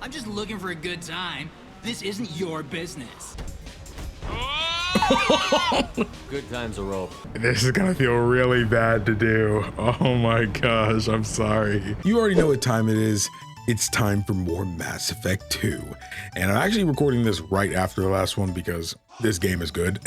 I'm just looking for a good time. This isn't your business. Good times are over. This is gonna feel really bad to do. Oh my gosh, I'm sorry. You already know what time it is. It's time for more Mass Effect 2. And I'm actually recording this right after the last one because this game is good.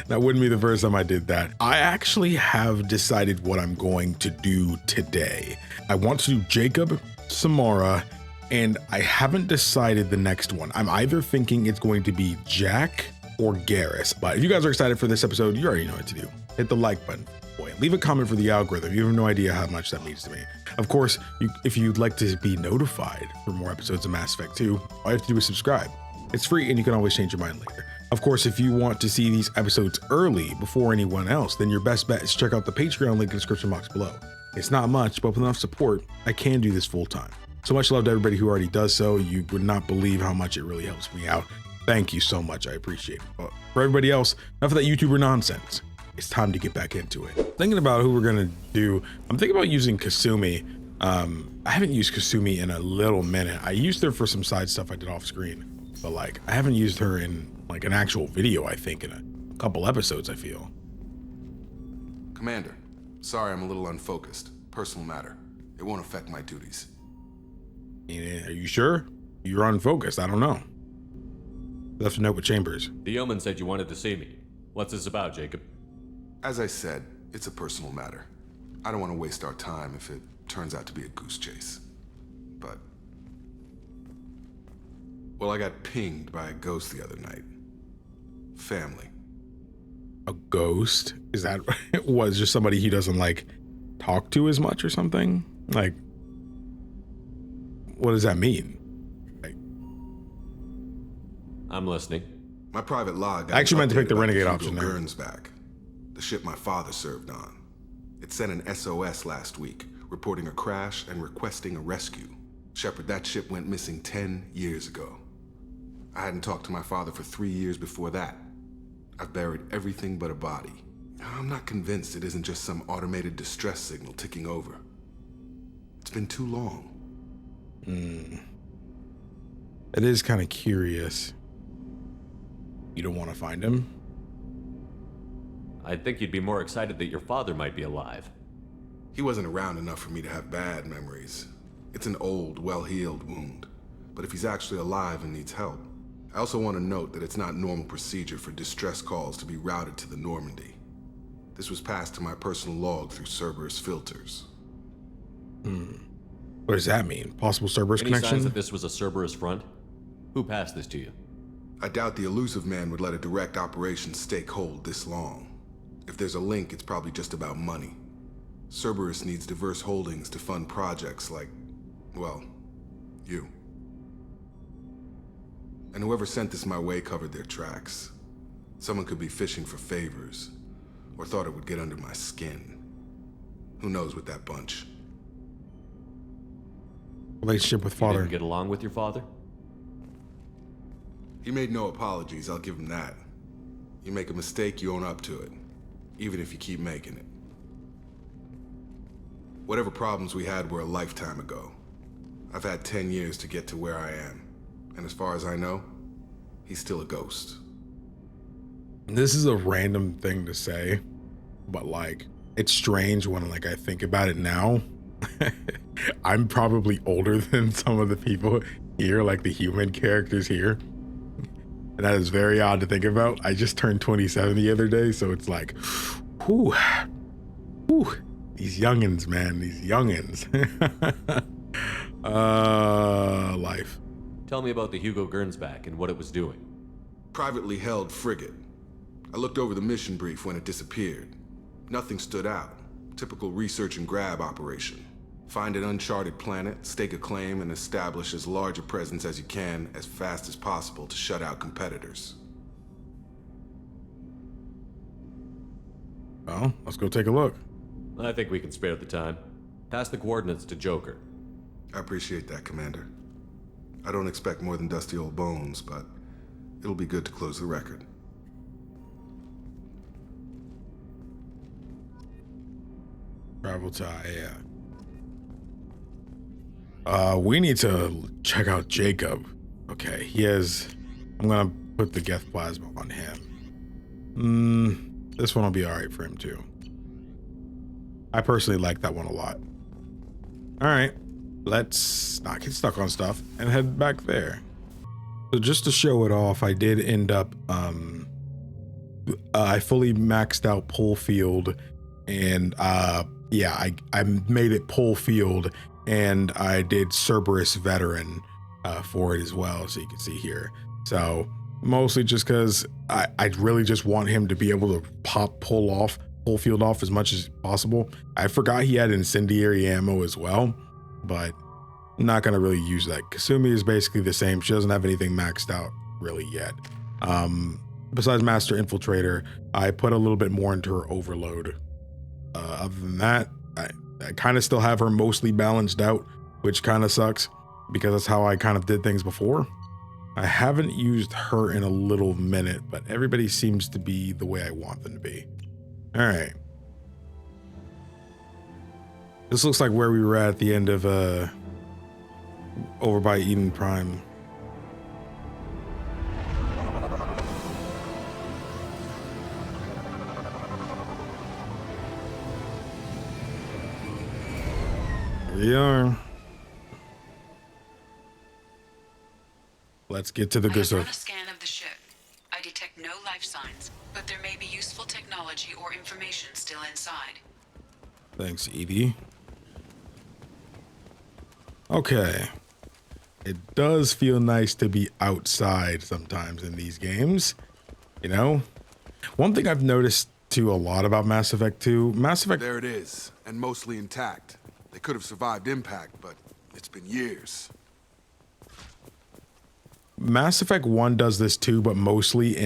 That wouldn't be the first time I did that. I actually have decided what I'm going to do today. I want to do Jacob, Samara, and I haven't decided the next one. I'm either thinking it's going to be Jack or Garrus. But if you guys are excited for this episode, you already know what to do. Hit the like button. Boy, leave a comment for the algorithm. You have no idea how much that means to me. Of course, if you'd like to be notified for more episodes of Mass Effect 2, all you have to do is subscribe. It's free and you can always change your mind later. Of course, if you want to see these episodes early before anyone else, then your best bet is check out the Patreon link in the description box below. It's not much, but with enough support, I can do this full time. So much love to everybody who already does so. You would not believe how much it really helps me out. Thank you so much. I appreciate it. But for everybody else, enough of that YouTuber nonsense. It's time to get back into it. Thinking about who we're gonna do, I'm thinking about using Kasumi. I haven't used Kasumi in a little minute. I used her for some side stuff I did off screen, but like I haven't used her in like an actual video, I think, in a couple episodes, I feel. Commander, sorry I'm a little unfocused. Personal matter. It won't affect my duties. Are you sure? You're unfocused. I don't know. Left a note with Chambers. The yeoman said you wanted to see me. What's this about, Jacob? As I said, it's a personal matter. I don't want to waste our time if it turns out to be a goose chase. But... well, I got pinged by a ghost the other night. Family. A ghost? Is that was just somebody he doesn't like talk to as much or something? Like, what does that mean? Like, I'm listening. My private log. I actually meant to pick the renegade option there. Back, the ship my father served on. It sent an SOS last week, reporting a crash and requesting a rescue. Shepard, that ship went missing 10 years ago. I hadn't talked to my father for 3 years before that. I've buried everything but a body. I'm not convinced it isn't just some automated distress signal ticking over. It's been too long. It is kind of curious. You don't want to find him? I'd think you'd be more excited that your father might be alive. He wasn't around enough for me to have bad memories. It's an old, well-healed wound. But if he's actually alive and needs help, I also want to note that it's not normal procedure for distress calls to be routed to the Normandy. This was passed to my personal log through Cerberus filters. What does that mean? Possible Cerberus Any connection? signs that this was a Cerberus front? Who passed this to you? I doubt the elusive man would let a direct operation stake hold this long. If there's a link, it's probably just about money. Cerberus needs diverse holdings to fund projects like, well, you. And whoever sent this my way covered their tracks. Someone could be fishing for favors, or thought it would get under my skin. Who knows with that bunch? Relationship with You father. didn't get along with your father? He made no apologies, I'll give him that. You make a mistake, you own up to it, even if you keep making it. Whatever problems we had were a lifetime ago. I've had 10 years to get to where I am, and as far as I know, he's still a ghost. This is a random thing to say, but like, it's strange when like I think about it now. I'm probably older than some of the people here, like the human characters here. And that is very odd to think about. I just turned 27 the other day, so it's like, whew, these youngins, man, these youngins. Life. Tell me about the Hugo Gernsback and what it was doing. Privately held frigate. I looked over the mission brief when it disappeared. Nothing stood out. Typical research and grab operation. Find an uncharted planet, stake a claim, and establish as large a presence as you can as fast as possible to shut out competitors. Well, let's go take a look. I think we can spare the time. Pass the coordinates to Joker. I appreciate that, Commander. I don't expect more than dusty old bones, but it'll be good to close the record. Travel to, yeah. We need to check out Jacob. Okay, he has... I'm gonna put the Geth Plasma on him. This one will be alright for him too. I personally like that one a lot. Alright, let's not get stuck on stuff and head back there. So just to show it off, I did end up, I fully maxed out pull field, and yeah, I made it pull field, and I did Cerberus veteran for it as well, so you can see here. So mostly just because I really just want him to be able to pull field off as much as possible. I forgot he had incendiary ammo as well, but I'm not gonna really use that. Kasumi is basically the same. She doesn't have anything maxed out really yet. Besides Master Infiltrator, I put a little bit more into her Overload. Other than that, I kind of still have her mostly balanced out, which kind of sucks because that's how I kind of did things before. I haven't used her in a little minute, but everybody seems to be the way I want them to be. All right. This looks like where we were at the end of over by Eden Prime. Here we are. Let's get to the good I have run stuff. a scan of the ship. I detect no life signs, but there may be useful technology or information still inside. Thanks, Edie. Okay. It does feel nice to be outside sometimes in these games. You know? One thing I've noticed too a lot about Mass Effect 2, Mass Effect... There it is, and mostly intact. They could have survived impact, but it's been years. Mass Effect 1 does this too, but mostly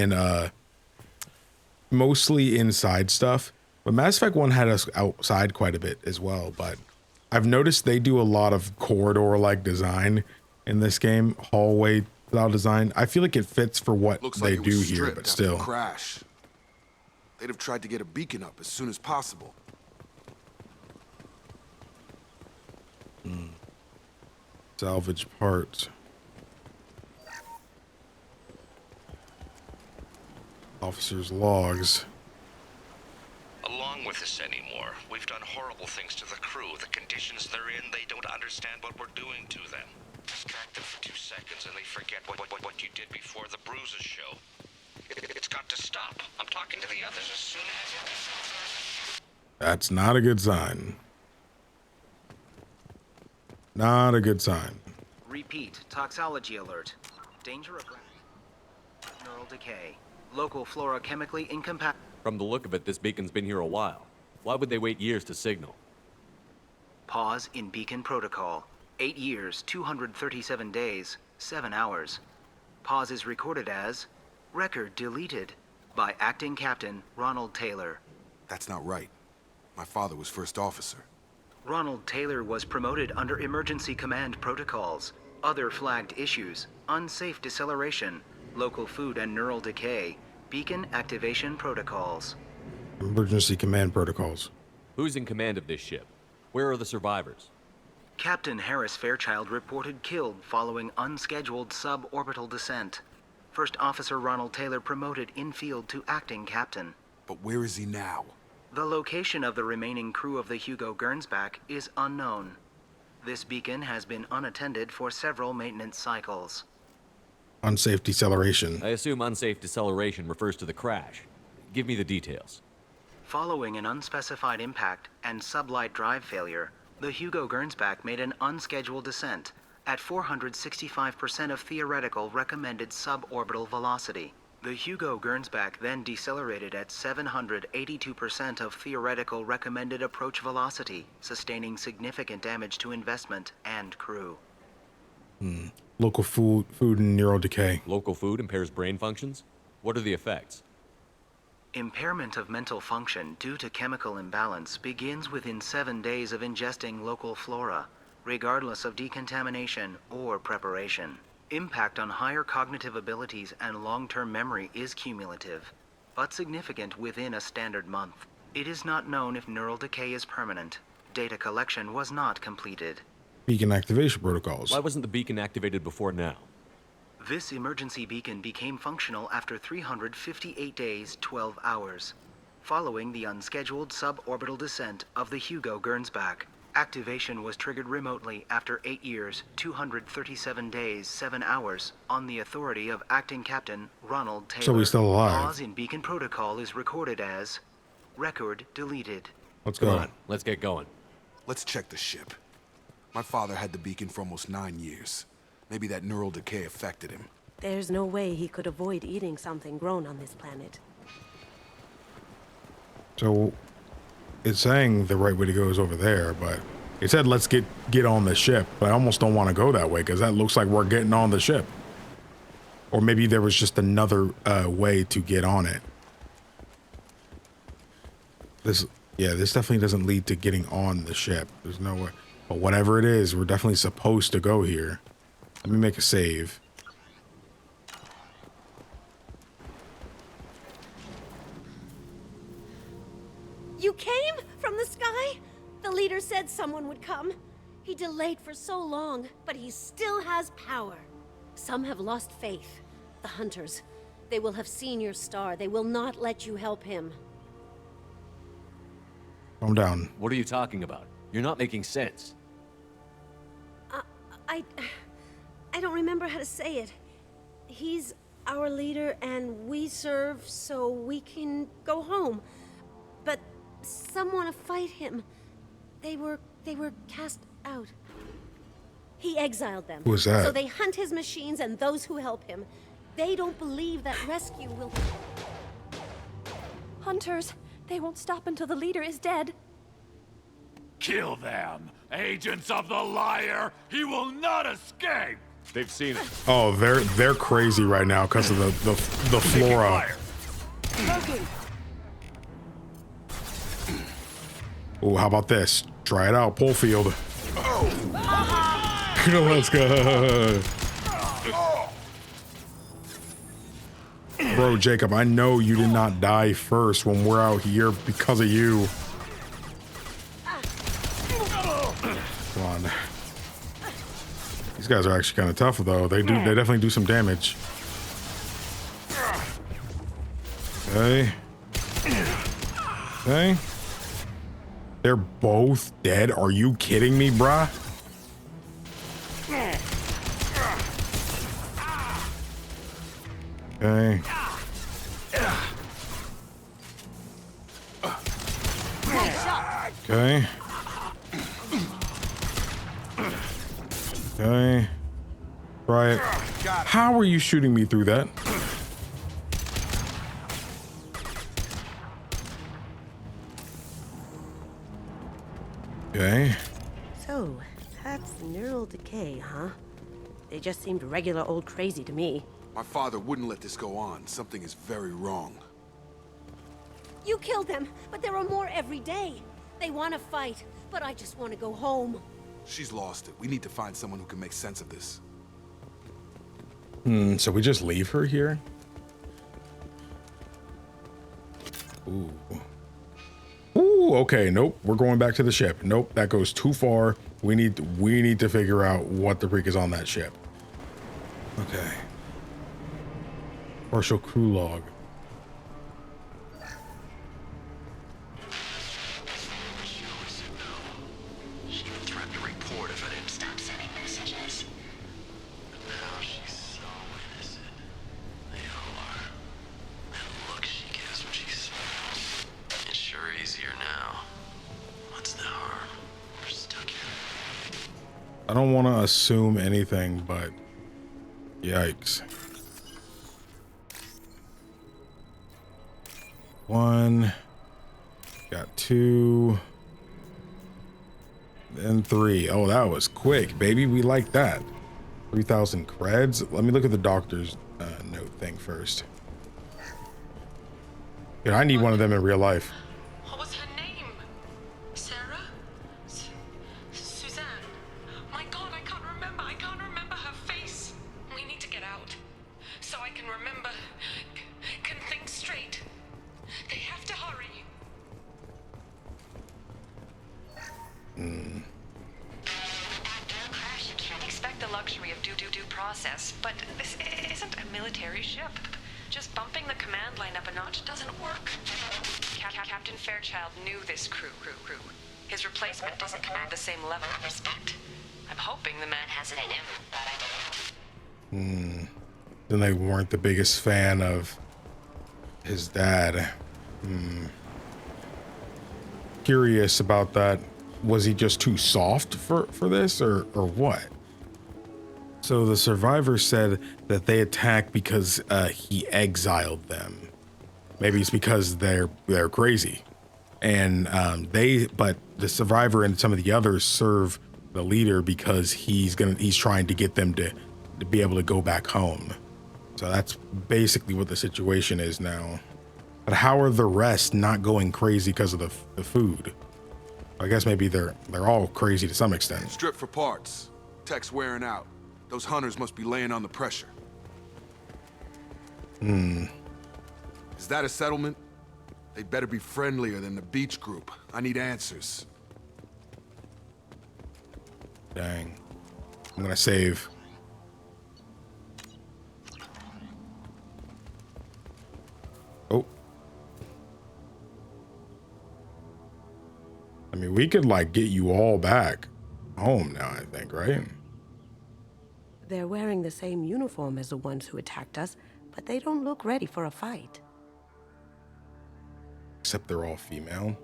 inside stuff. But Mass Effect 1 had us outside quite a bit as well, but I've noticed they do a lot of corridor-like design in this game, hallway style design. I feel like it fits for what they do here, but still. Crash. They'd have tried to get a beacon up as soon as possible. Salvage parts. Officer's logs. Along with this anymore. We've done horrible things to the crew. The conditions they're in, they don't understand what we're doing to them. Distract them for 2 seconds and they forget what you did before the bruises show. It's got to stop. I'm talking to the others as soon as... That's not a good sign. Not a good sign. Repeat, toxology alert. Danger of neural decay. Local flora chemically incompatible. From the look of it, this beacon's been here a while. Why would they wait years to signal? Pause in beacon protocol. 8 years, 237 days, 7 hours. Pause is recorded as record deleted by acting captain Ronald Taylor. That's not right. My father was first officer. Ronald Taylor was promoted under emergency command protocols. Other flagged issues: unsafe deceleration, local food and neural decay, beacon activation protocols. Emergency command protocols. Who's in command of this ship? Where are the survivors? Captain Harris Fairchild reported killed following unscheduled suborbital descent. First Officer Ronald Taylor promoted in-field to acting captain. But where is he now? The location of the remaining crew of the Hugo Gernsback is unknown. This beacon has been unattended for several maintenance cycles. Unsafe deceleration. I assume unsafe deceleration refers to the crash. Give me the details. Following an unspecified impact and sublight drive failure, the Hugo Gernsback made an unscheduled descent at 465% of theoretical recommended suborbital velocity. The Hugo Gernsback then decelerated at 782% of theoretical recommended approach velocity, sustaining significant damage to investment and crew. Local food and neural decay. Local food impairs brain functions? What are the effects? Impairment of mental function due to chemical imbalance begins within 7 days of ingesting local flora, regardless of decontamination or preparation. Impact on higher cognitive abilities and long-term memory is cumulative, but significant within a standard month. It is not known if neural decay is permanent. Data collection was not completed. Beacon activation protocols. Why wasn't the beacon activated before now? This emergency beacon became functional after 358 days, 12 hours, following the unscheduled suborbital descent of the Hugo Gernsback. Activation was triggered remotely after 8 years, 237 days, 7 hours, on the authority of Acting Captain Ronald Taylor. So he's still alive. Pause in beacon protocol is recorded as record deleted. Let's Come go. on, let's get going. Let's check the ship. My father had the beacon for almost 9 years. Maybe that neural decay affected him. There's no way he could avoid eating something grown on this planet. So it's saying the right way to go is over there, but it said let's get on the ship. But I almost don't want to go that way because that looks like we're getting on the ship. Or maybe there was just another way to get on it. This definitely doesn't lead to getting on the ship. There's no way. But whatever it is, we're definitely supposed to go here. Let me make a save. You came from the sky? The leader said someone would come. He delayed for so long, but he still has power. Some have lost faith. The hunters. They will have seen your star. They will not let you help him. Calm down. What are you talking about? You're not making sense. I don't remember how to say it. He's our leader and we serve so we can go home. But some want to fight him. They were cast out. He exiled them. Who was that? So they hunt his machines and those who help him. They don't believe that rescue will... Hunters, they won't stop until the leader is dead. Kill them! Agents of the liar! He will not escape! They've seen it. Oh, they're crazy right now because of the flora. Oh, how about this? Try it out, pole field. Let's go. Bro, Jacob, I know you did not die first when we're out here because of you. Come on. These guys are actually kind of tough, though. They definitely do some damage. Okay. Okay. They're both dead. Are you kidding me, bruh? Okay. Okay. Okay. Try it. How are you shooting me through that? Okay. So, that's neural decay, huh? They just seemed regular old crazy to me. My father wouldn't let this go on. Something is very wrong. You killed them, but there are more every day. They want to fight, but I just want to go home. She's lost it. We need to find someone who can make sense of this. So we just leave her here? Ooh. Ooh, okay, nope. We're going back to the ship. Nope, that goes too far. We need to figure out what the freak is on that ship. Okay. Partial crew log. She threatened to report if I didn't stop sending messages. But now she's so innocent. They all are. That look she gives when she smiles. It's sure easier now. What's the harm? We're stuck here. I don't want to assume anything, but yikes. 1, got 2, then 3. Oh, that was quick, baby. We like that. 3,000 creds. Let me look at the doctor's note thing first. Yeah, I need one of them in real life. What was her name? Sarah? Suzanne? My God, I can't remember. I can't remember her face. We need to get out. So I can remember. Can think straight. They have to hurry. process, but this isn't a military ship. Just bumping the command line up a notch doesn't work. Captain Fairchild knew this crew. His replacement doesn't command the same level of respect. I'm hoping the man has it in him, but I don't know. Then they weren't the biggest fan of his dad. Curious about that. Was he just too soft for this or what? So the survivor said that they attacked because he exiled them. Maybe it's because they're crazy. And but the survivor and some of the others serve the leader because he's trying to get them to be able to go back home. So that's basically what the situation is now. But how are the rest not going crazy because of the food? I guess maybe they're all crazy to some extent. Strip for parts. Tech's wearing out. Those hunters must be laying on the pressure. Is that a settlement? They better be friendlier than the beach group. I need answers. Dang. I'm gonna save. Oh. I mean, we could like get you all back home now, I think, right? They're wearing the same uniform as the ones who attacked us, but they don't look ready for a fight. Except they're all female.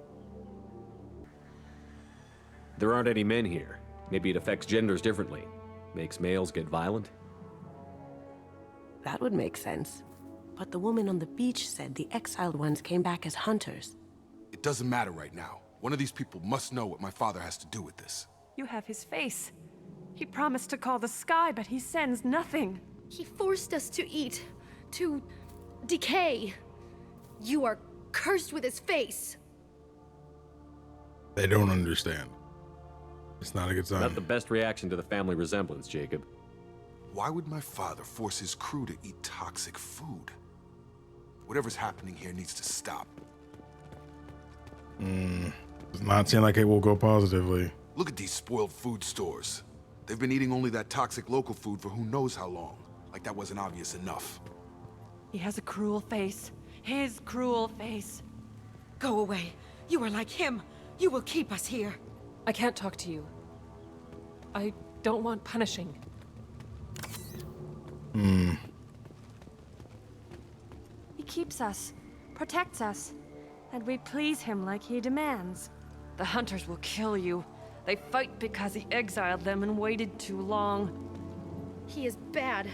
There aren't any men here. Maybe it affects genders differently. Makes males get violent. That would make sense. But the woman on the beach said the exiled ones came back as hunters. It doesn't matter right now. One of these people must know what my father has to do with this. You have his face. He promised to call the sky, but he sends nothing. He forced us to eat, to decay. You are cursed with his face. They don't understand. It's not a good sign. Not the best reaction to the family resemblance, Jacob. Why would my father force his crew to eat toxic food? Whatever's happening here needs to stop. Does not seem like it will go positively. Look at these spoiled food stores. They've been eating only that toxic local food for who knows how long. Like that wasn't obvious enough. He has a cruel face. His cruel face. Go away. You are like him. You will keep us here. I can't talk to you. I don't want punishing. He keeps us, protects us, and we please him like he demands. The hunters will kill you. They fight because he exiled them and waited too long. He is bad.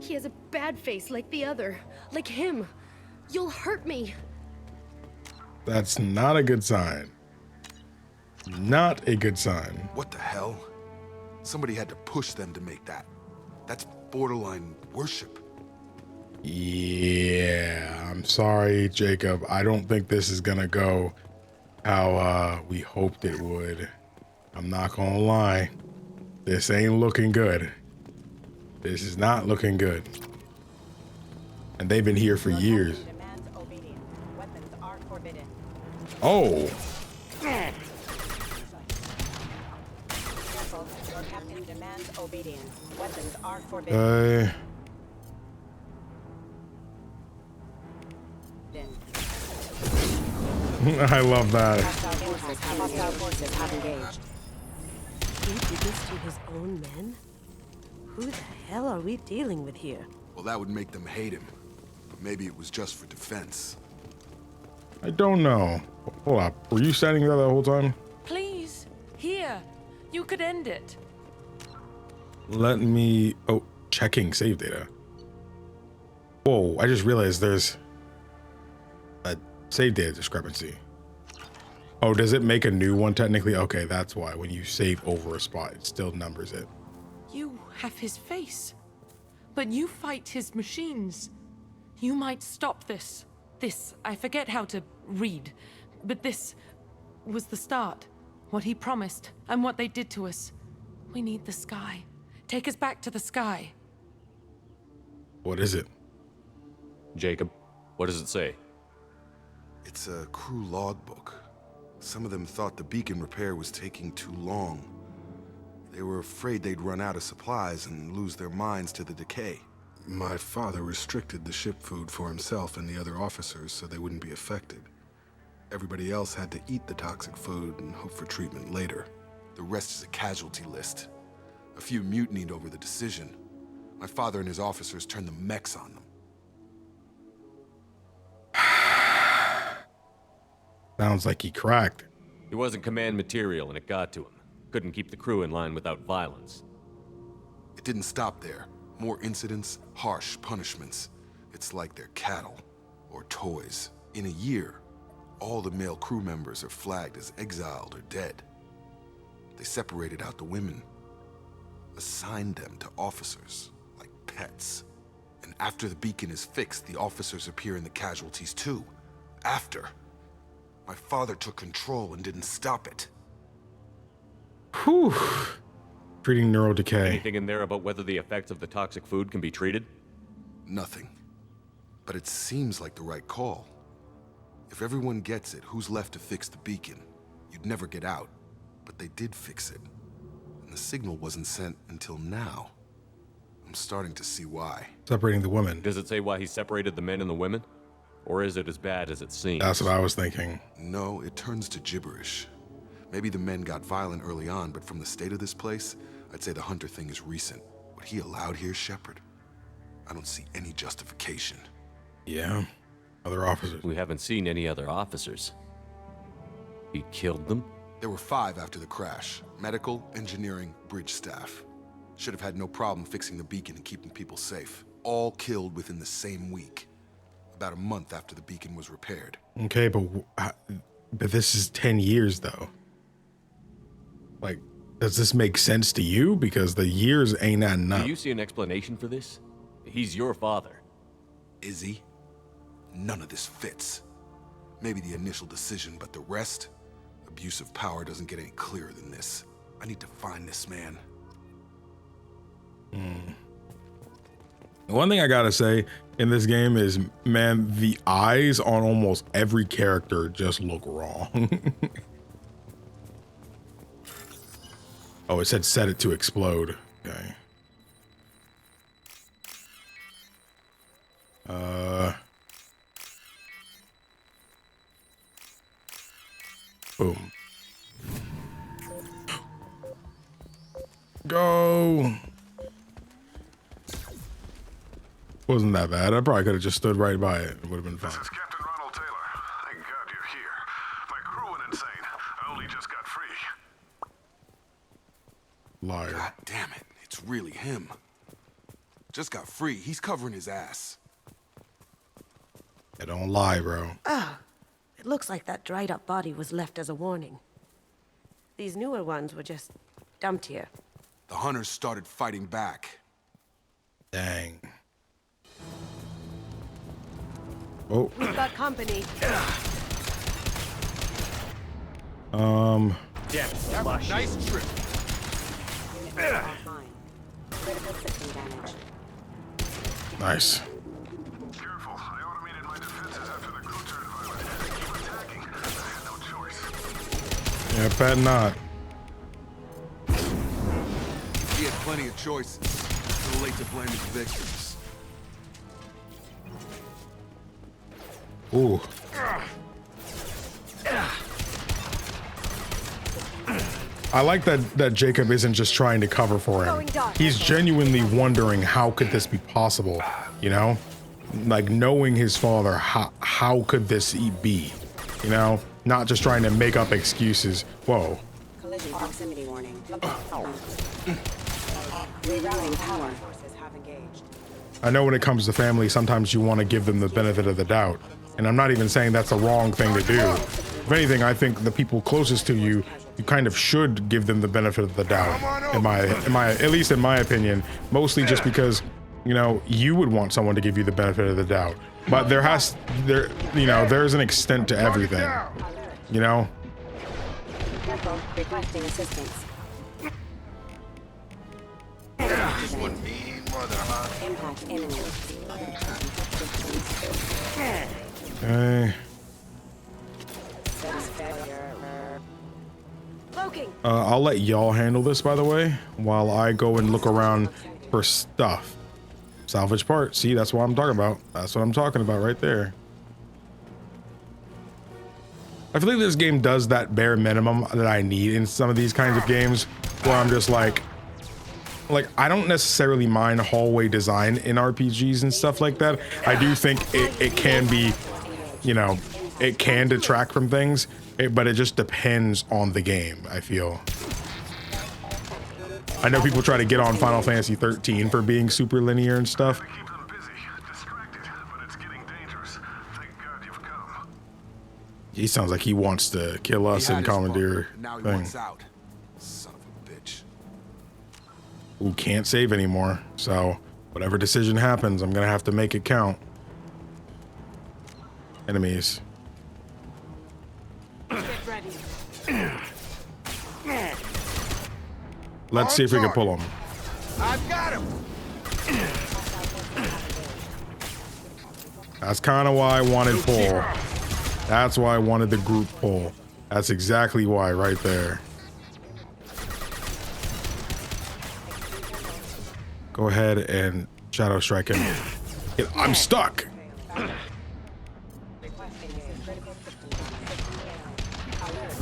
He has a bad face like the other. Like him. You'll hurt me. That's not a good sign. Not a good sign. What the hell? Somebody had to push them to make that. That's borderline worship. Yeah, I'm sorry, Jacob. I don't think this is gonna go how we hoped it would. I'm not gonna lie. This ain't looking good. This is not looking good. And they've been here for years. Oh. I love that. He did this to his own men? Who the hell are we dealing with here? Well, that would make them hate him. But maybe it was just for defense. I don't know. Hold up. Were you standing there the whole time? Please, here. You could end it. Let me... Oh, checking save data. Whoa, I just realized there's a save data discrepancy. Oh, does it make a new one technically? Okay, that's why. When you save over a spot, it still numbers it. You have his face, but you fight his machines. You might stop this. This, I forget how to read, but this was the start. What he promised and what they did to us. We need the sky. Take us back to the sky. What is it? Jacob, what does it say? It's a crew logbook. Some of them thought the beacon repair was taking too long. They were afraid they'd run out of supplies and lose their minds to the decay. My father restricted the ship food for himself and the other officers so they wouldn't be affected. Everybody else had to eat the toxic food and hope for treatment later. The rest is a casualty list. A few mutinied over the decision. My father and his officers turned the mechs on them. Sounds like he cracked. He wasn't command material and it got to him. Couldn't keep the crew in line without violence. It didn't stop there. More incidents, harsh punishments. It's like they're cattle or toys. In a year, all the male crew members are flagged as exiled or dead. They separated out the women, assigned them to officers like pets. And after the beacon is fixed, the officers appear in the casualties too. After. My father took control and didn't stop it. Whew. Treating neural decay. Anything in there about whether the effects of the toxic food can be treated? Nothing. But it seems like the right call. If everyone gets it, who's left to fix the beacon? You'd never get out. But they did fix it. And the signal wasn't sent until now. I'm starting to see why. Separating the women. Does it say why he separated the men and the women? Or is it as bad as it seems? That's what I was thinking. No, it turns to gibberish. Maybe the men got violent early on, but from the state of this place, I'd say the Hunter thing is recent. What he allowed here, Shepard, I don't see any justification. Yeah. Other officers. We haven't seen any other officers. He killed them? There were 5 after the crash. Medical, engineering, bridge staff. Should have had no problem fixing the beacon and keeping people safe. All killed within the same week. About a month after the beacon was repaired. Okay, but this is 10 years though. Like, does this make sense to you? Because the years ain't that enough. Do you see an explanation for this? He's your father. Is he? None of this fits. Maybe the initial decision, but the rest? Abuse of power doesn't get any clearer than this. I need to find this man. The one thing I gotta say in this game is, man, the eyes on almost every character just look wrong. Oh, it said set it to explode. Okay. Boom. Go. Wasn't that bad. I probably could have just stood right by it. It would have been fine. This is Captain Ronald Taylor. Thank God you're here. My crew went insane. I only just got free. Liar. God damn it. It's really him. Just got free. He's covering his ass. Yeah, don't lie, bro. Oh, it looks like that dried up body was left as a warning. These newer ones were just dumped here. The hunters started fighting back. Dang. Oh. We've got company. Yeah, nice trip. Nice. Careful. I automated my defenses after the crew turned violent. Keep attacking. I had no choice. Yeah, bet not. He had plenty of choices. Too late to blame his victims. Ooh. I like that Jacob isn't just trying to cover for him. He's genuinely wondering how could this be possible, you know? Like knowing his father, how could this be, you know? Not just trying to make up excuses. Whoa. Collision proximity warning. Rerouting power forces have engaged. I know when it comes to family, sometimes you want to give them the benefit of the doubt. And I'm not even saying that's a wrong thing to do. If anything, I think the people closest to you, you kind of should give them the benefit of the doubt. At least in my opinion, mostly just because, you know, you would want someone to give you the benefit of the doubt. But there's an extent to everything, you know? Requesting assistance. This one mean mother, huh? Impact imminent. Okay. I'll let y'all handle this, by the way, while I go and look around for stuff. Salvage parts. See, that's what I'm talking about. That's what I'm talking about right there. I feel like this game does that bare minimum that I need in some of these kinds of games, where I'm just like I don't necessarily mind hallway design in RPGs and stuff like that. I do think it can be, you know, it can detract from things, but it just depends on the game, I feel. I know people try to get on Final Fantasy 13 for being super linear and stuff. He sounds like he wants to kill us in Commandeer thing. Son of a bitch. Who can't save anymore, so whatever decision happens, I'm gonna have to make it count. Enemies. Get ready. Let's see if we can pull them. I've got him. That's kind of why I wanted pull. That's why I wanted the group pull. That's exactly why, right there. Go ahead and shadow strike him. I'm stuck.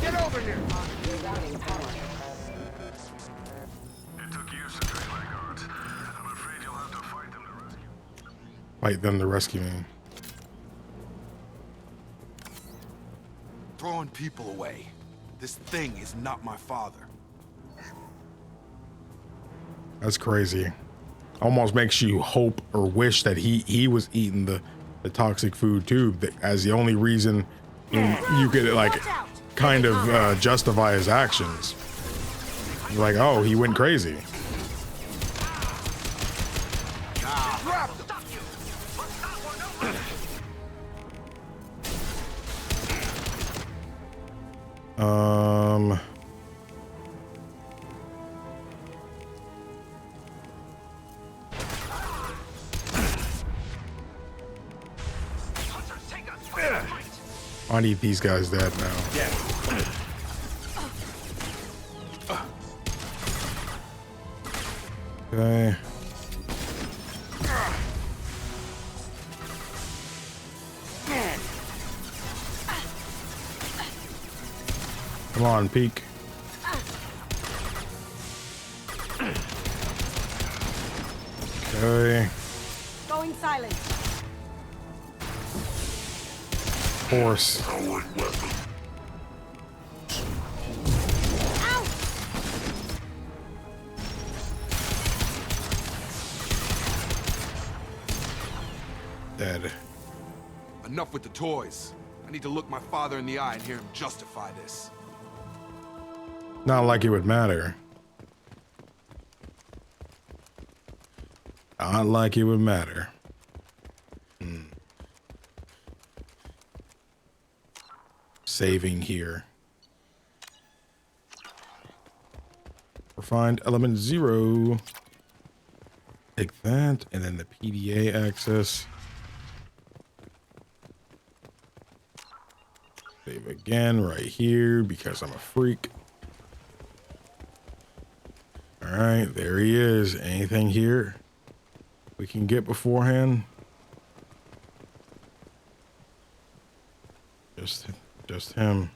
Get over here. It took years to train my guards. I'm afraid you'll have to fight them to rescue. Fight them to rescue me. Throwing people away. This thing is not my father. That's crazy. Almost makes you hope or wish that he was eating the toxic food too, as the only reason you could like kind of justify his actions. You're like, oh, he went crazy. I need these guys dead now. Okay. Come on, peek. Okay. Going silent. Horse. Dead. Enough with the toys. I need to look my father in the eye and hear him justify this. Not like it would matter. Not like it would matter. Saving here. Refined element 0. Take that, and then the PDA access. Save again right here because I'm a freak. All right, there he is. Anything here we can get beforehand? Just him.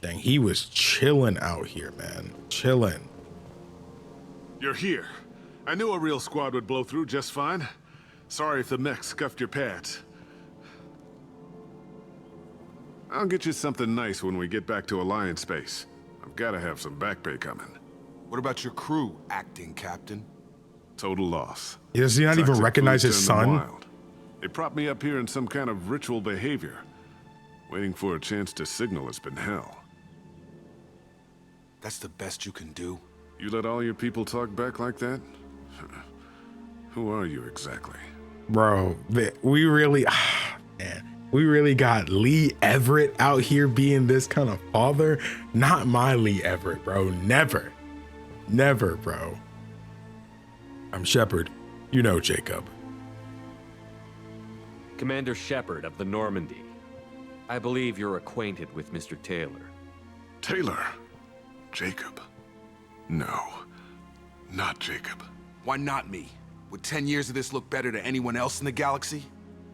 Dang, he was chilling out here, man. Chilling. You're here. I knew a real squad would blow through just fine. Sorry if the mech scuffed your pads. I'll get you something nice when we get back to Alliance space. I've got to have some back pay coming. What about your crew, acting captain? Total loss. Does he not even Toxic recognize food his turned them son? wild. They propped me up here in some kind of ritual behavior. Waiting for a chance to signal has been hell. That's the best you can do? You let all your people talk back like that? Who are you exactly? Bro, we really, man, we really got Lee Everett out here being this kind of father. Not my Lee Everett, bro. Never. Never, bro. I'm Shepard. You know Jacob. Commander Shepard of the Normandy. I believe you're acquainted with Mr. Taylor. Taylor? Jacob? No, not Jacob. Why not me? Would 10 years of this look better to anyone else in the galaxy?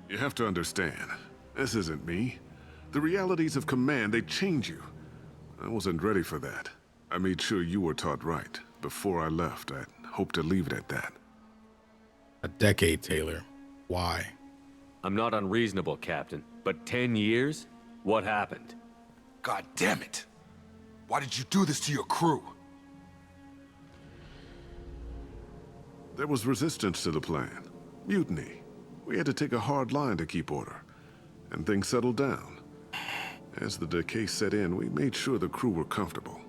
You have to understand, this isn't me. The realities of command, they change you. I wasn't ready for that. I made sure you were taught right. Before I left, I hope to leave it at that. A decade, Taylor. Why? I'm not unreasonable, Captain, but 10 years? What happened? God damn it! Why did you do this to your crew? There was resistance to the plan. Mutiny. We had to take a hard line to keep order. And things settled down. As the decay set in, we made sure the crew were comfortable.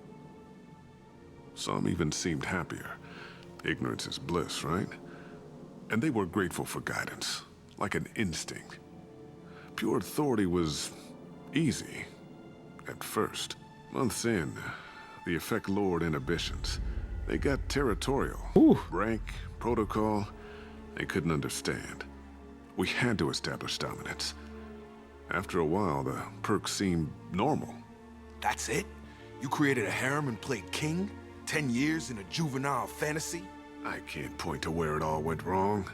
Some even seemed happier. Ignorance is bliss, right? And they were grateful for guidance, like an instinct. Pure authority was easy, at first. Months in, the effect lowered inhibitions. They got territorial. Rank, protocol, they couldn't understand. We had to establish dominance. After a while, the perks seemed normal. That's it? You created a harem and played king? 10 years in a juvenile fantasy? I can't point to where it all went wrong.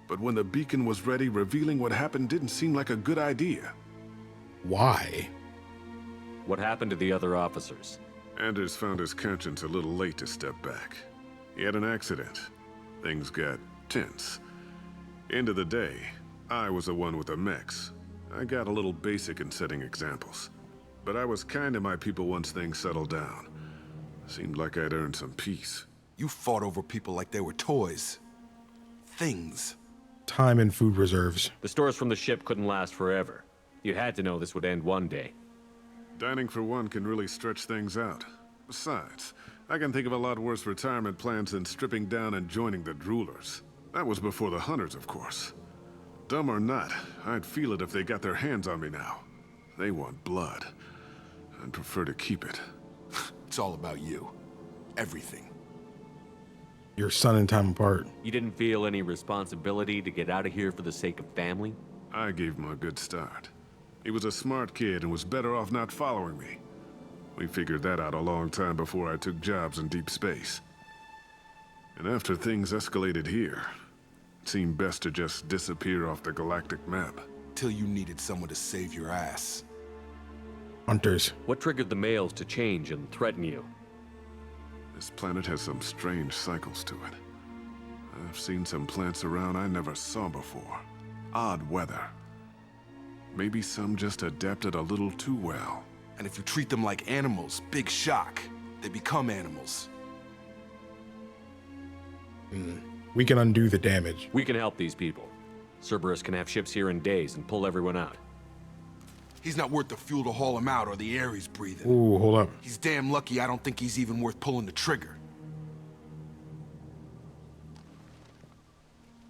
But when the beacon was ready, revealing what happened didn't seem like a good idea. Why? What happened to the other officers? Anders found his conscience a little late to step back. He had an accident. Things got tense. End of the day, I was the one with the mechs. I got a little basic in setting examples. But I was kind to my people once things settled down. Seemed like I'd earned some peace. You fought over people like they were toys. Things. Time and food reserves. The stores from the ship couldn't last forever. You had to know this would end one day. Dining for one can really stretch things out. Besides, I can think of a lot worse retirement plans than stripping down and joining the droolers. That was before the hunters, of course. Dumb or not, I'd feel it if they got their hands on me now. They want blood. I'd prefer to keep it. It's all about you. Everything. Your son and time apart. You didn't feel any responsibility to get out of here for the sake of family? I gave him a good start. He was a smart kid and was better off not following me. We figured that out a long time before I took jobs in deep space. And after things escalated here, it seemed best to just disappear off the galactic map. Till you needed someone to save your ass. Hunters. What triggered the males to change and threaten you? This planet has some strange cycles to it. I've seen some plants around I never saw before. Odd weather. Maybe some just adapted a little too well. And if you treat them like animals, big shock. They become animals. We can undo the damage. We can help these people. Cerberus can have ships here in days and pull everyone out. He's not worth the fuel to haul him out or the air he's breathing. Ooh, hold up. He's damn lucky I don't think he's even worth pulling the trigger.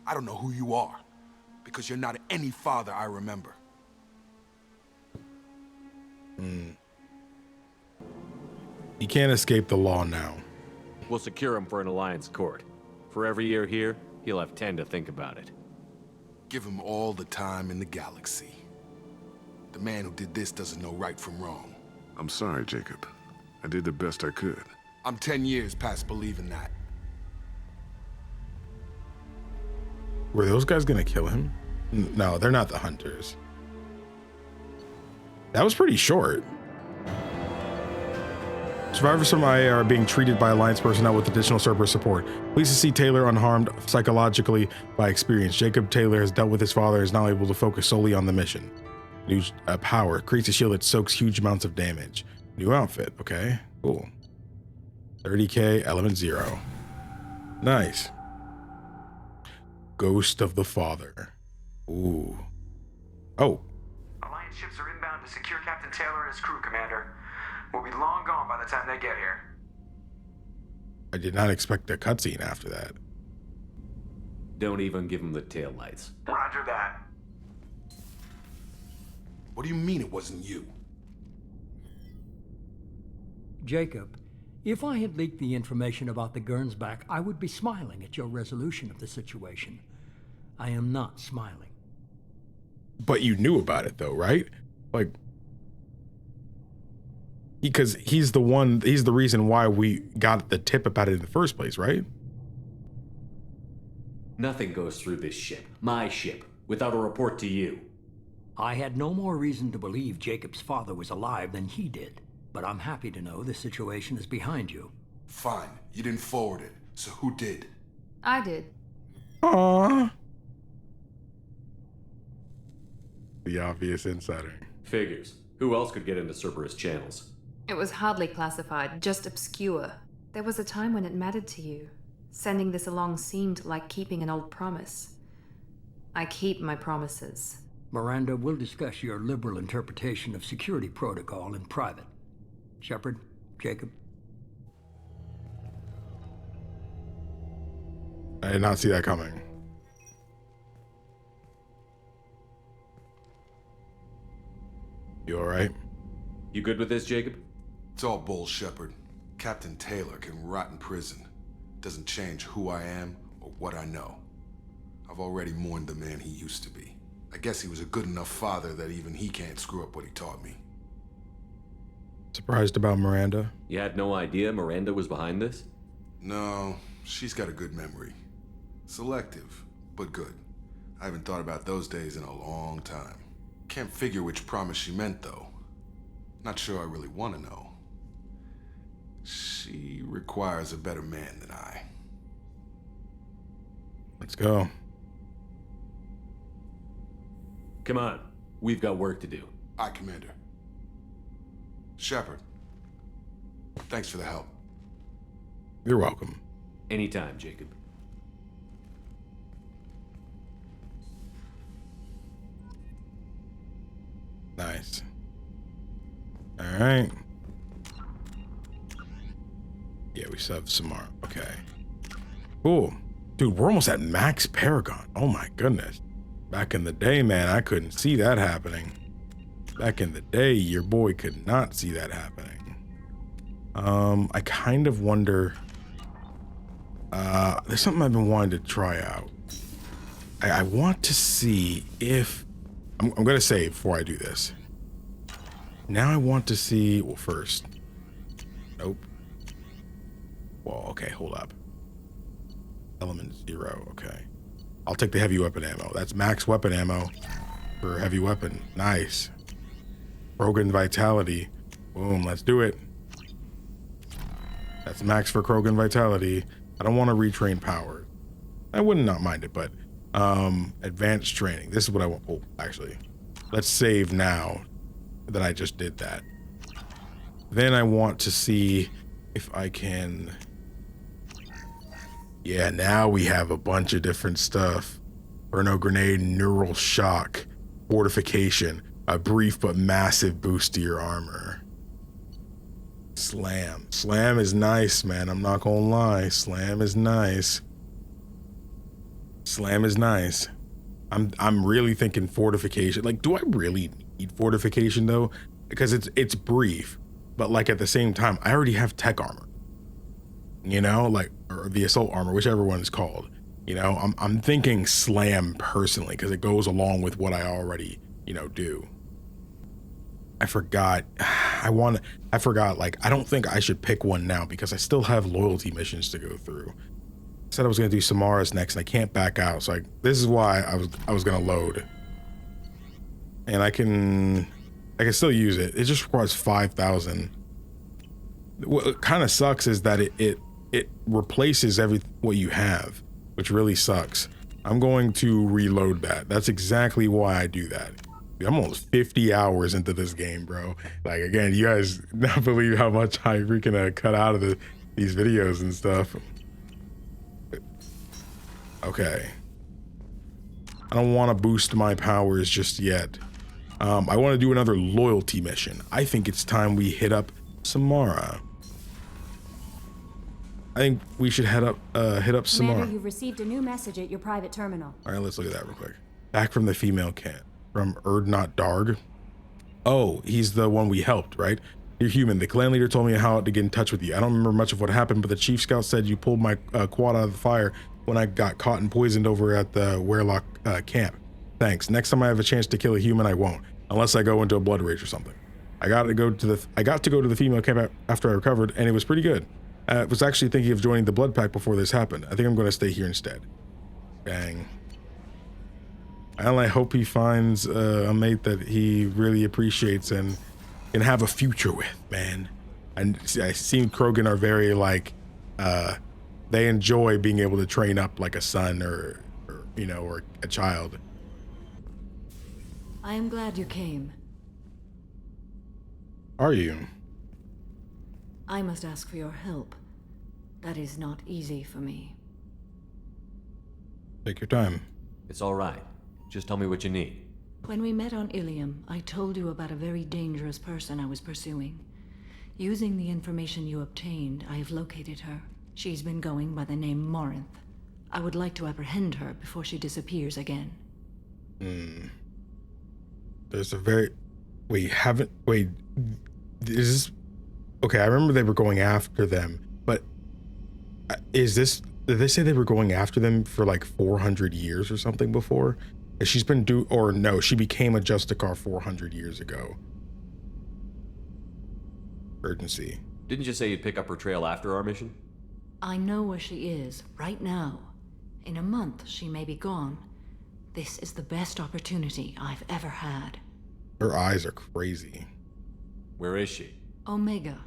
I don't know who you are, because you're not any father I remember. He can't escape the law now. We'll secure him for an alliance court. For every year here, he'll have 10 to think about it. Give him all the time in the galaxy. The man who did this doesn't know right from wrong. I'm sorry, Jacob. I did the best I could. I'm 10 years past believing that. Were those guys gonna kill him? No, they're not the hunters. That was pretty short. Survivors from IA are being treated by Alliance personnel with additional Cerberus support. Pleased to see Taylor unharmed psychologically by experience. Jacob Taylor has dealt with his father and is now able to focus solely on the mission. New power. Creates a shield that soaks huge amounts of damage. New outfit. Okay, cool. 30k, element 0. Nice. Ghost of the Father. Ooh. Oh. Alliance ships are inbound to secure Captain Taylor and his crew, Commander. We'll be long gone by the time they get here. I did not expect a cutscene after that. Don't even give him the taillights. Roger that. What do you mean it wasn't you? Jacob, if I had leaked the information about the Gernsback, I would be smiling at your resolution of the situation. I am not smiling. But you knew about it though, right? Like, Because he's the reason why we got the tip about it in the first place, right? Nothing goes through this ship, my ship, without a report to you. I had no more reason to believe Jacob's father was alive than he did, but I'm happy to know the situation is behind you. Fine, you didn't forward it, so who did? I did. Aww. The obvious insider. Figures. Who else could get into Cerberus channels? It was hardly classified, just obscure. There was a time when it mattered to you. Sending this along seemed like keeping an old promise. I keep my promises. Miranda, we'll discuss your liberal interpretation of security protocol in private. Shepard, Jacob. I did not see that coming. You all right? You good with this, Jacob? It's all bull, Shepard. Captain Taylor can rot in prison. Doesn't change who I am or what I know. I've already mourned the man he used to be. I guess he was a good enough father that even he can't screw up what he taught me. Surprised about Miranda? You had no idea Miranda was behind this? No, she's got a good memory. Selective, but good. I haven't thought about those days in a long time. Can't figure which promise she meant, though. Not sure I really want to know. She requires a better man than I. Let's go. Come on. We've got work to do. Aye, Commander. Shepard, thanks for the help. You're welcome. Anytime, Jacob. Nice. All right. Yeah, we still have Samara. Okay. Cool. Dude, we're almost at max Paragon. Oh my goodness. Back in the day, man, I couldn't see that happening. Back in the day, your boy could not see that happening. I kind of wonder... there's something I've been wanting to try out. I want to see if... I'm going to save before I do this. Now I want to see... Well, first... Nope. Well, okay, hold up. Element 0, okay. I'll take the heavy weapon ammo. That's max weapon ammo for heavy weapon. Nice. Krogan Vitality. Boom, let's do it. That's max for Krogan Vitality. I don't want to retrain power. I wouldn't not mind it, but advanced training. This is what I want. Oh, actually, let's save now that I just did that. Then I want to see if I can... Yeah, now we have a bunch of different stuff. Burno Grenade, Neural Shock, Fortification, a brief but massive boost to your armor. Slam. Slam is nice, man. I'm not gonna lie. Slam is nice. Slam is nice. I'm really thinking Fortification. Like, do I really need Fortification though? Because it's brief, but like at the same time, I already have tech armor. You know, like, or the assault armor, whichever one is called. You know, I'm thinking Slam personally because it goes along with what I already, you know, do. I forgot. Like, I don't think I should pick one now because I still have loyalty missions to go through. I said I was gonna do Samara's next, and I can't back out. So this is why I was gonna load, and I can still use it. It just requires 5,000. What kind of sucks is that it replaces what you have, which really sucks. I'm going to reload that. That's exactly why I do that. I'm almost 50 hours into this game, bro. Like, again, you guys not believe how much I freaking cut out of these videos and stuff. Okay. I don't want to boost my powers just yet. I want to do another loyalty mission. I think it's time we hit up Samara. I think we should hit up Samara. Commander, you've received a new message at your private terminal. All right, let's look at that real quick. Back from the female camp. From Erdnot Darg. Oh, he's the one we helped, right? You're human. The clan leader told me how to get in touch with you. I don't remember much of what happened, but the chief scout said you pulled my quad out of the fire when I got caught and poisoned over at the Werelock camp. Thanks. Next time I have a chance to kill a human, I won't. Unless I go into a blood rage or something. I got to go to the female camp after I recovered, and it was pretty good. I was actually thinking of joining the Blood Pack before this happened. I think I'm going to stay here instead. Bang. And I hope he finds a mate that he really appreciates and can have a future with, man. And I seen Krogan are very like, they enjoy being able to train up like a son or a child. I am glad you came. Are you? I must ask for your help. That is not easy for me. Take your time. It's all right. Just tell me what you need. When we met on Ilium, I told you about a very dangerous person I was pursuing. Using the information you obtained, I have located her. She's been going by the name Morinth. I would like to apprehend her before she disappears again. There's a very... Wait, is this... Okay, I remember they were going after them, but is this... Did they say they were going after them for like 400 years or something before? She's been or no, she became a Justicar 400 years ago. Urgency. Didn't you say you'd pick up her trail after our mission? I know where she is, right now. In a month, she may be gone. This is the best opportunity I've ever had. Her eyes are crazy. Where is she? Omega,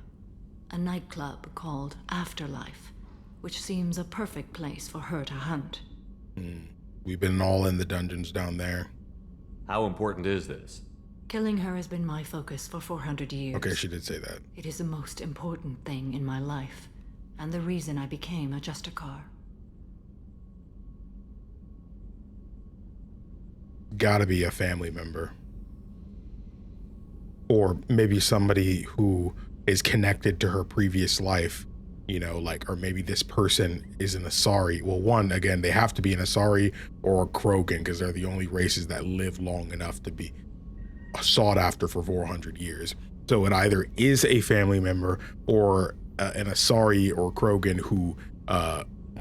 a nightclub called Afterlife, which seems a perfect place for her to hunt. We've been all in the dungeons down there. How important is this? Killing her has been my focus for 400 years. Okay, she did say that. It is the most important thing in my life, and the reason I became a Justicar. Gotta be a family member. Or maybe somebody who is connected to her previous life. You know, like, or maybe this person is an Asari. Well, one, again, they have to be an Asari or a Krogan because they're the only races that live long enough to be sought after for 400 years. So it either is a family member or an Asari or Krogan who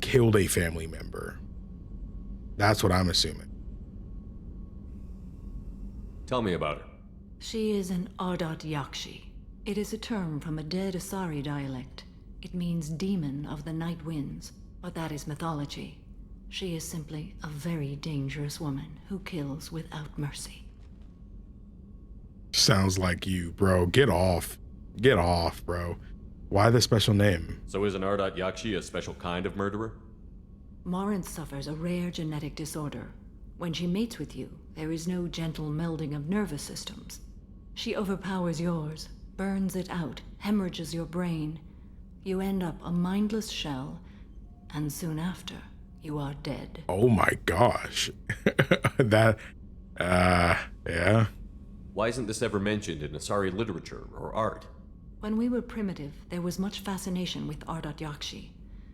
killed a family member. That's what I'm assuming. Tell me about her. She is an Ardat Yakshi. It is a term from a dead Asari dialect. It means demon of the night winds, but that is mythology. She is simply a very dangerous woman who kills without mercy. Sounds like you, bro. Get off. Get off, bro. Why the special name? So is an Ardat Yakshi a special kind of murderer? Morinth suffers a rare genetic disorder. When she mates with you, there is no gentle melding of nervous systems. She overpowers yours, burns it out, hemorrhages your brain. You end up a mindless shell, and soon after, you are dead. Oh my gosh. Yeah. Why isn't this ever mentioned in Asari literature or art? When we were primitive, there was much fascination with Ardat Yakshi.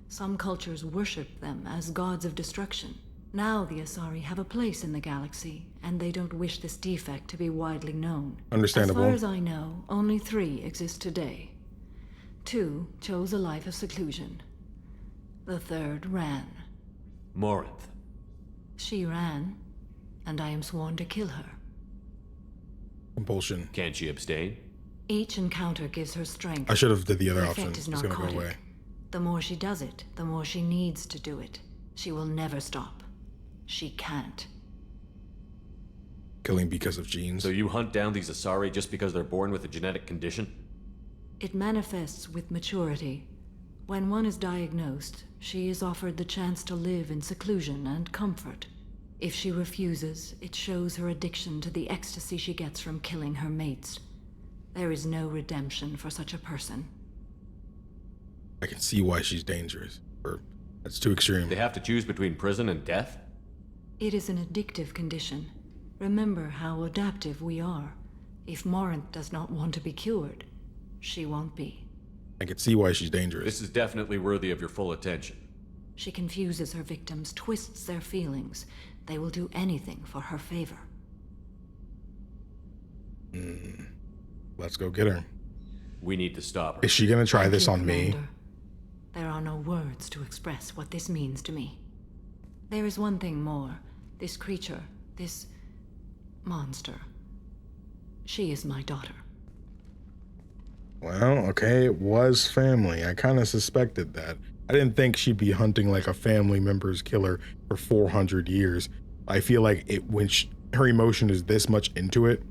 Some cultures worshipped them as gods of destruction. Now the Asari have a place in the galaxy, and they don't wish this defect to be widely known. Understandable. As far as I know, only 3 exist today. 2 chose a life of seclusion. The 3rd ran. Morinth. She ran, and I am sworn to kill her. Compulsion. Can't she abstain? Each encounter gives her strength. I should have did the other The option. effect is It's gonna go narcotic. away. The more she does it, the more she needs to do it. She will never stop. She can't. Killing because of genes. So you hunt down these Asari just because they're born with a genetic condition? It manifests with maturity. When one is diagnosed, she is offered the chance to live in seclusion and comfort. If she refuses, it shows her addiction to the ecstasy she gets from killing her mates. There is no redemption for such a person. I can see why she's dangerous. Or that's too extreme. They have to choose between prison and death? It is an addictive condition. Remember how adaptive we are. If Morinth does not want to be cured, she won't be. I can see why she's dangerous. This is definitely worthy of your full attention. She confuses her victims, twists their feelings. They will do anything for her favor. Let's go get her. We need to stop her. Is she gonna try this on me? Commander. There are no words to express what this means to me. There is one thing more. This creature, this monster. She is my daughter. Well, okay, it was family. I kind of suspected that. I didn't think she'd be hunting like a family member's killer for 400 years. I feel like her emotion is this much into it,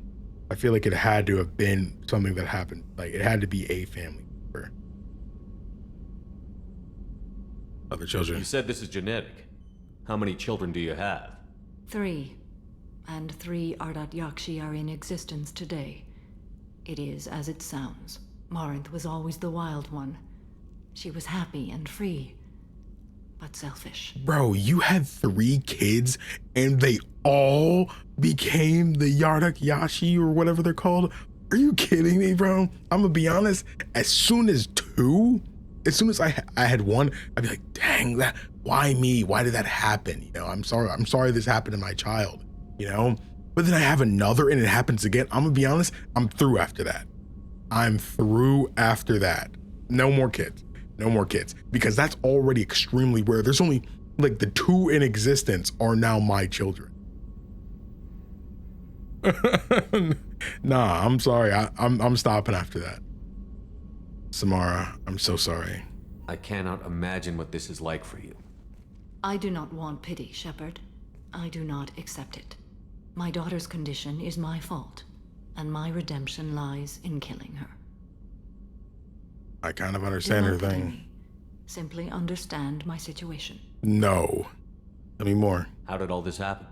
I feel like it had to have been something that happened. Like, it had to be a family member. Other children. You said this is genetic. How many children do you have? 3. And 3 Ardat Yakshi are in existence today. It is as it sounds. Marinth was always the wild one. She was happy and free, but selfish. Bro, you had 3 kids and they all became the Yardak Yashi or whatever they're called? Are you kidding me, bro? I'm gonna be honest, as soon as I had 1, I'd be like, dang, that, why me? Why did that happen? You know, I'm sorry this happened to my child, you know? But then I have another and it happens again. I'm gonna be honest, I'm through after that. No more kids. No more kids, because that's already extremely rare. There's only like the 2 in existence are now my children. Nah, I'm sorry. I'm stopping after that. Samara, I'm so sorry. I cannot imagine what this is like for you. I do not want pity, Shepard. I do not accept it. My daughter's condition is my fault, and my redemption lies in killing her. I kind of understand her thing. Me. Simply understand my situation. No. Tell me more. How did all this happen?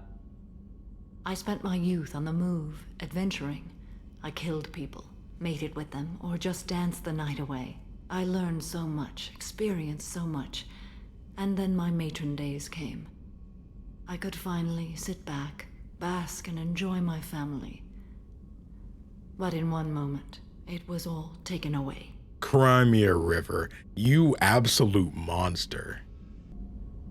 I spent my youth on the move, adventuring. I killed people, mated with them, or just danced the night away. I learned so much, experienced so much, and then my matron days came. I could finally sit back, bask, and enjoy my family. But in one moment, it was all taken away. Crimea River, you absolute monster.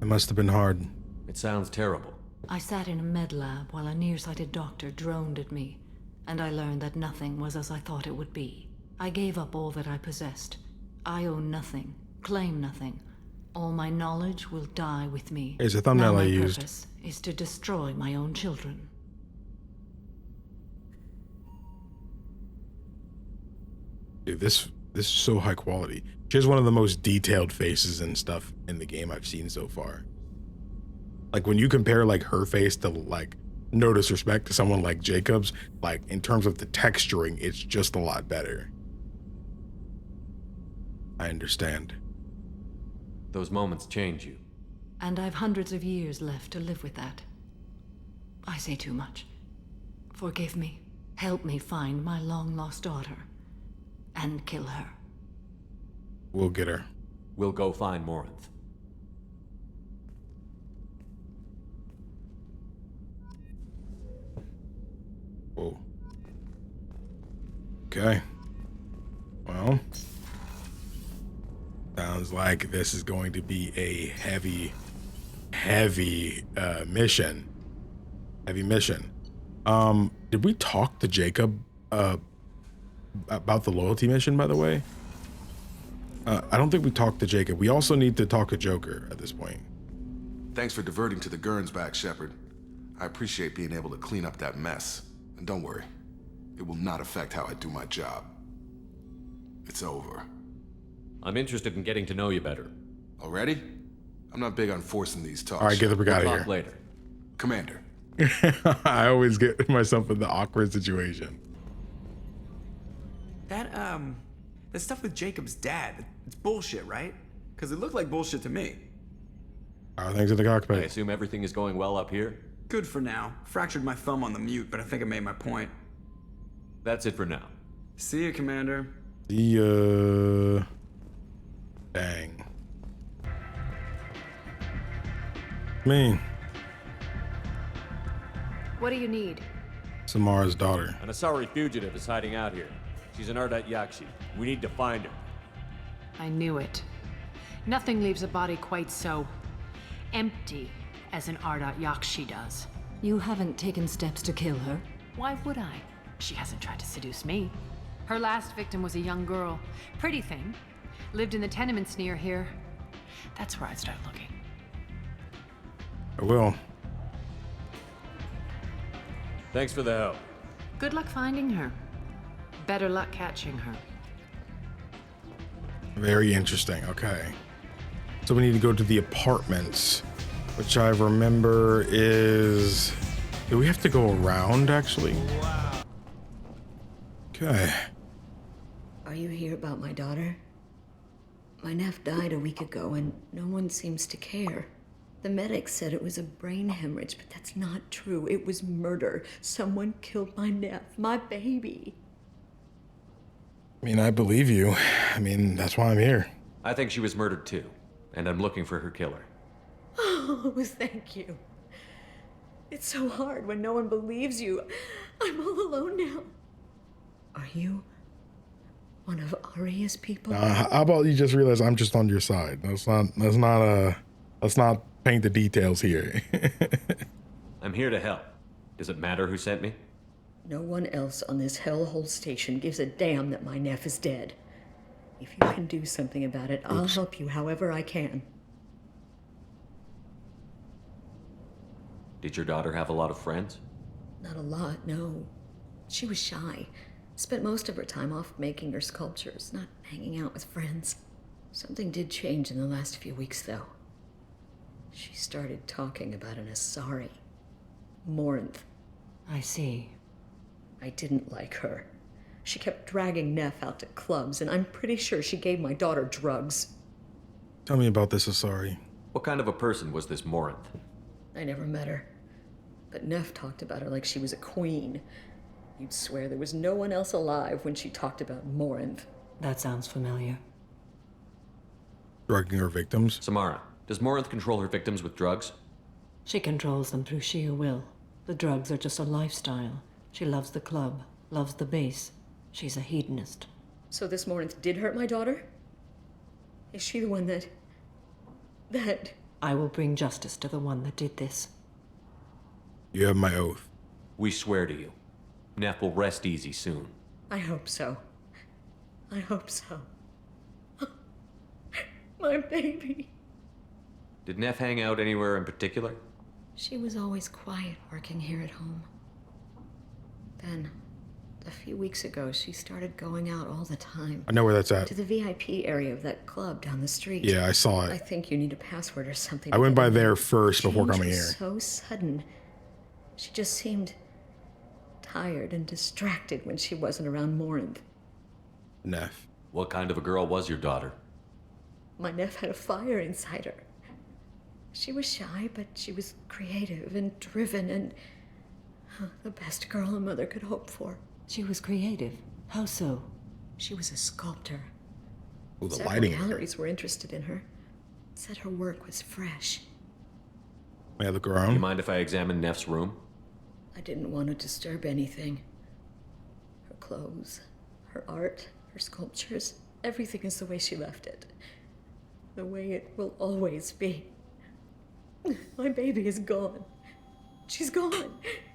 It must have been hard. It sounds terrible. I sat in a med lab while a nearsighted doctor droned at me, and I learned that nothing was as I thought it would be. I gave up all that I possessed. I own nothing, claim nothing. All my knowledge will die with me. Here's a thumbnail now I my used. purpose is to destroy my own children. Dude, this is so high quality. She has one of the most detailed faces and stuff in the game I've seen so far. Like, when you compare like her face to, like, no disrespect to someone like Jacob's, like, in terms of the texturing, it's just a lot better. I understand. Those moments change you. And I've hundreds of years left to live with that. I say too much. Forgive me. Help me find my long-lost daughter. And kill her. We'll get her. We'll go find Morinth. Whoa. Okay. Well, sounds like this is going to be a heavy mission. Heavy mission. Did we talk to Jacob about the loyalty mission, by the way? I don't think we talked to Jacob. We also need to talk to Joker at this point. Thanks for diverting to the Gurns-back, Shepard. I appreciate being able to clean up that mess. And don't worry, it will not affect how I do my job. It's over. I'm interested in getting to know you better. Already? I'm not big on forcing these talks. All right, get the frick out of We'll here. talk later. Commander. I always get myself in the awkward situation. That stuff with Jacob's dad, it's bullshit, right? Because it looked like bullshit to me. All right, thanks to the cockpit. I assume everything is going well up here? Good for now. Fractured my thumb on the mute, but I think I made my point. That's it for now. See you, Commander. Dang. Me, What do you need? Samara's daughter. An Asari fugitive is hiding out here. She's an Ardat Yakshi. We need to find her. I knew it. Nothing leaves a body quite so empty as an Ardat Yakshi does. You haven't taken steps to kill her? Why would I? She hasn't tried to seduce me. Her last victim was a young girl. Pretty thing. Lived in the tenements near here. That's where I'd start looking. I will. Thanks for the help. Good luck finding her. Better luck catching her. Very interesting. Okay. So we need to go to the apartments, which I remember is... Do we have to go around, actually? Okay. Are you here about my daughter? My nephew died a week ago, and no one seems to care. The medics said it was a brain hemorrhage, but that's not true. It was murder. Someone killed my nephew, my baby. I mean, I believe you. I mean, that's why I'm here. I think she was murdered too, and I'm looking for her killer. Oh, thank you. It's so hard when no one believes you. I'm all alone now. Are you one of Aria's people? How about you just realize I'm just on your side? Let's not paint the details here. I'm here to help. Does it matter who sent me? No one else on this hellhole station gives a damn that my nephew is dead. If you can do something about it, I'll help you however I can. Did your daughter have a lot of friends? Not a lot, no. She was shy. Spent most of her time off making her sculptures, not hanging out with friends. Something did change in the last few weeks, though. She started talking about an Asari. Morinth. I see. I didn't like her. She kept dragging Neff out to clubs, and I'm pretty sure she gave my daughter drugs. Tell me about this Asari. What kind of a person was this Morinth? I never met her. But Neff talked about her like she was a queen. You'd swear there was no one else alive when she talked about Morinth. That sounds familiar. Drugging her victims? Samara, does Morinth control her victims with drugs? She controls them through sheer will. The drugs are just a lifestyle. She loves the club, loves the base. She's a hedonist. So this Morinth did hurt my daughter? Is she the one that... I will bring justice to the one that did this. You have my oath. We swear to you. Neff will rest easy soon. I hope so. I hope so. My baby. Did Neff hang out anywhere in particular? She was always quiet working here at home. Then, a few weeks ago, she started going out all the time. I know where that's at. To the VIP area of that club down the street. Yeah, I saw it. I think you need a password or something. I went by there first before coming here. So sudden. She just seemed tired and distracted when she wasn't around Morinth. Neff. What kind of a girl was your daughter? My Neff had a fire inside her. She was shy, but she was creative and driven and the best girl a mother could hope for. She was creative. How so? She was a sculptor. Ooh, the Several lighting. galleries were interested in her. Said her work was fresh. May I look around? Do you mind if I examine Neff's room? I didn't want to disturb anything. Her clothes, her art, her sculptures, everything is the way she left it. The way it will always be. My baby is gone. She's gone,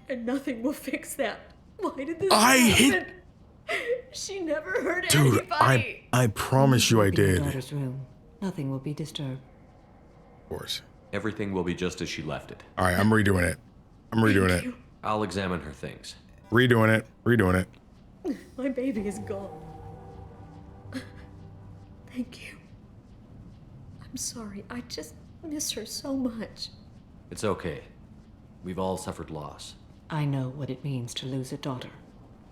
and nothing will fix that. Why did this happen? She never hurt anybody. I promise you I did. In daughter's room. Nothing will be disturbed. Of course. Everything will be just as she left it. All right, I'm redoing it. I'll examine her things. Redoing it. My baby is gone. Thank you. I'm sorry. I just miss her so much. It's okay. We've all suffered loss. I know what it means to lose a daughter.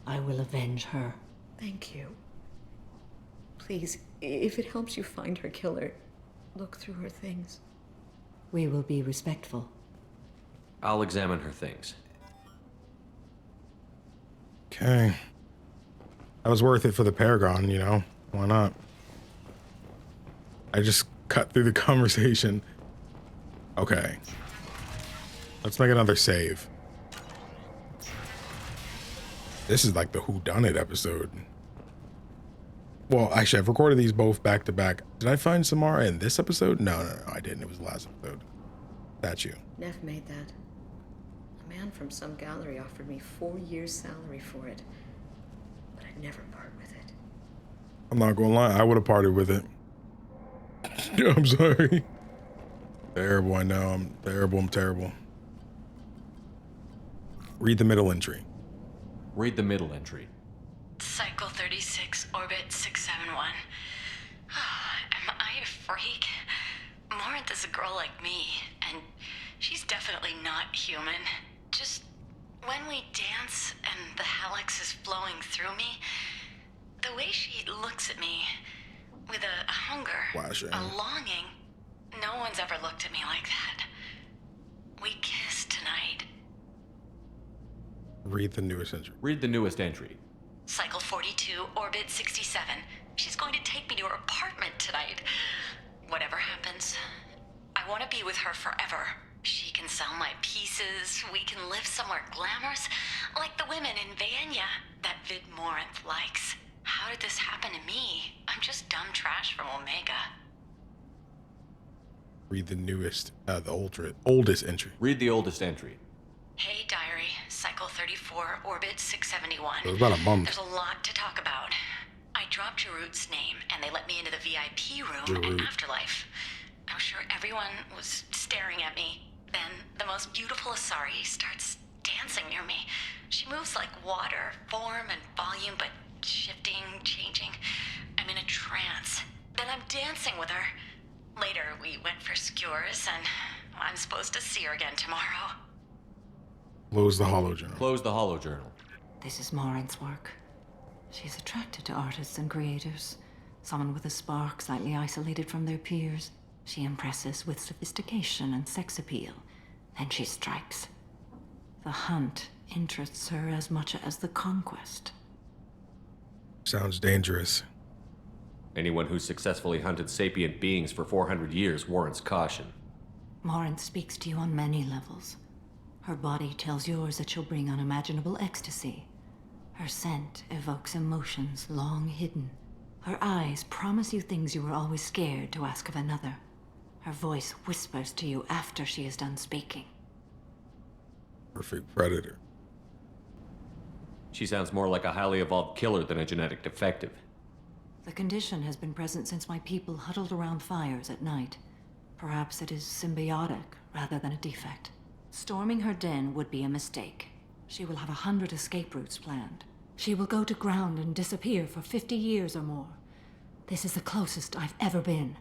I will avenge her. Thank you. Please, if it helps you find her killer, look through her things. We will be respectful. I'll examine her things. Okay. That was worth it for the Paragon, you know? Why not? I just cut through the conversation. Okay. Let's make another save. This is like the whodunit episode. Well, actually, I've recorded these both back to back. Did I find Samara in this episode? No, I didn't. It was the last episode. Statue. Neff made that. A man from some gallery offered me 4 years' salary for it. But I'd never part with it. I'm not gonna lie, I would have parted with it. I'm sorry. Terrible, I know. I'm terrible. Read the middle entry. Read the middle entry. Cycle 36, orbit 671. freak. Morinth is a girl like me, and she's definitely not human. Just when we dance and the Hallex is flowing through me, the way she looks at me with a hunger, a longing, no one's ever looked at me like that. We kiss tonight. Read the newest entry. Read the newest entry. Cycle 42, orbit 67. She's going to take me to her apartment tonight. Whatever happens, I want to be with her forever. She can sell my pieces. We can live somewhere glamorous, like the women in Vanya that Vid Morinth likes. How did this happen to me? I'm just dumb trash from Omega. Read the newest, the oldest entry. Read the oldest entry. Hey, diary. Cycle 34, orbit 671. It was about a month. There's a lot to talk about. I dropped Jarut's name, and they let me into the VIP room and afterlife. I'm sure everyone was staring at me. Then the most beautiful Asari starts dancing near me. She moves like water, form and volume, but shifting, changing. I'm in a trance. Then I'm dancing with her. Later, we went for skewers, and I'm supposed to see her again tomorrow. Close the hollow journal. Close the hollow journal. This is Morinth's work. She's attracted to artists and creators. Someone with a spark, slightly isolated from their peers. She impresses with sophistication and sex appeal. Then she strikes. The hunt interests her as much as the conquest. Sounds dangerous. Anyone who's successfully hunted sapient beings for 400 years warrants caution. Morinth speaks to you on many levels. Her body tells yours that she'll bring unimaginable ecstasy. Her scent evokes emotions long hidden. Her eyes promise you things you were always scared to ask of another. Her voice whispers to you after she is done speaking. Perfect predator. She sounds more like a highly evolved killer than a genetic defective. The condition has been present since my people huddled around fires at night. Perhaps it is symbiotic rather than a defect. Storming her den would be a mistake. She will have 100 escape routes planned. She will go to ground and disappear for 50 years or more. This is the closest I've ever been.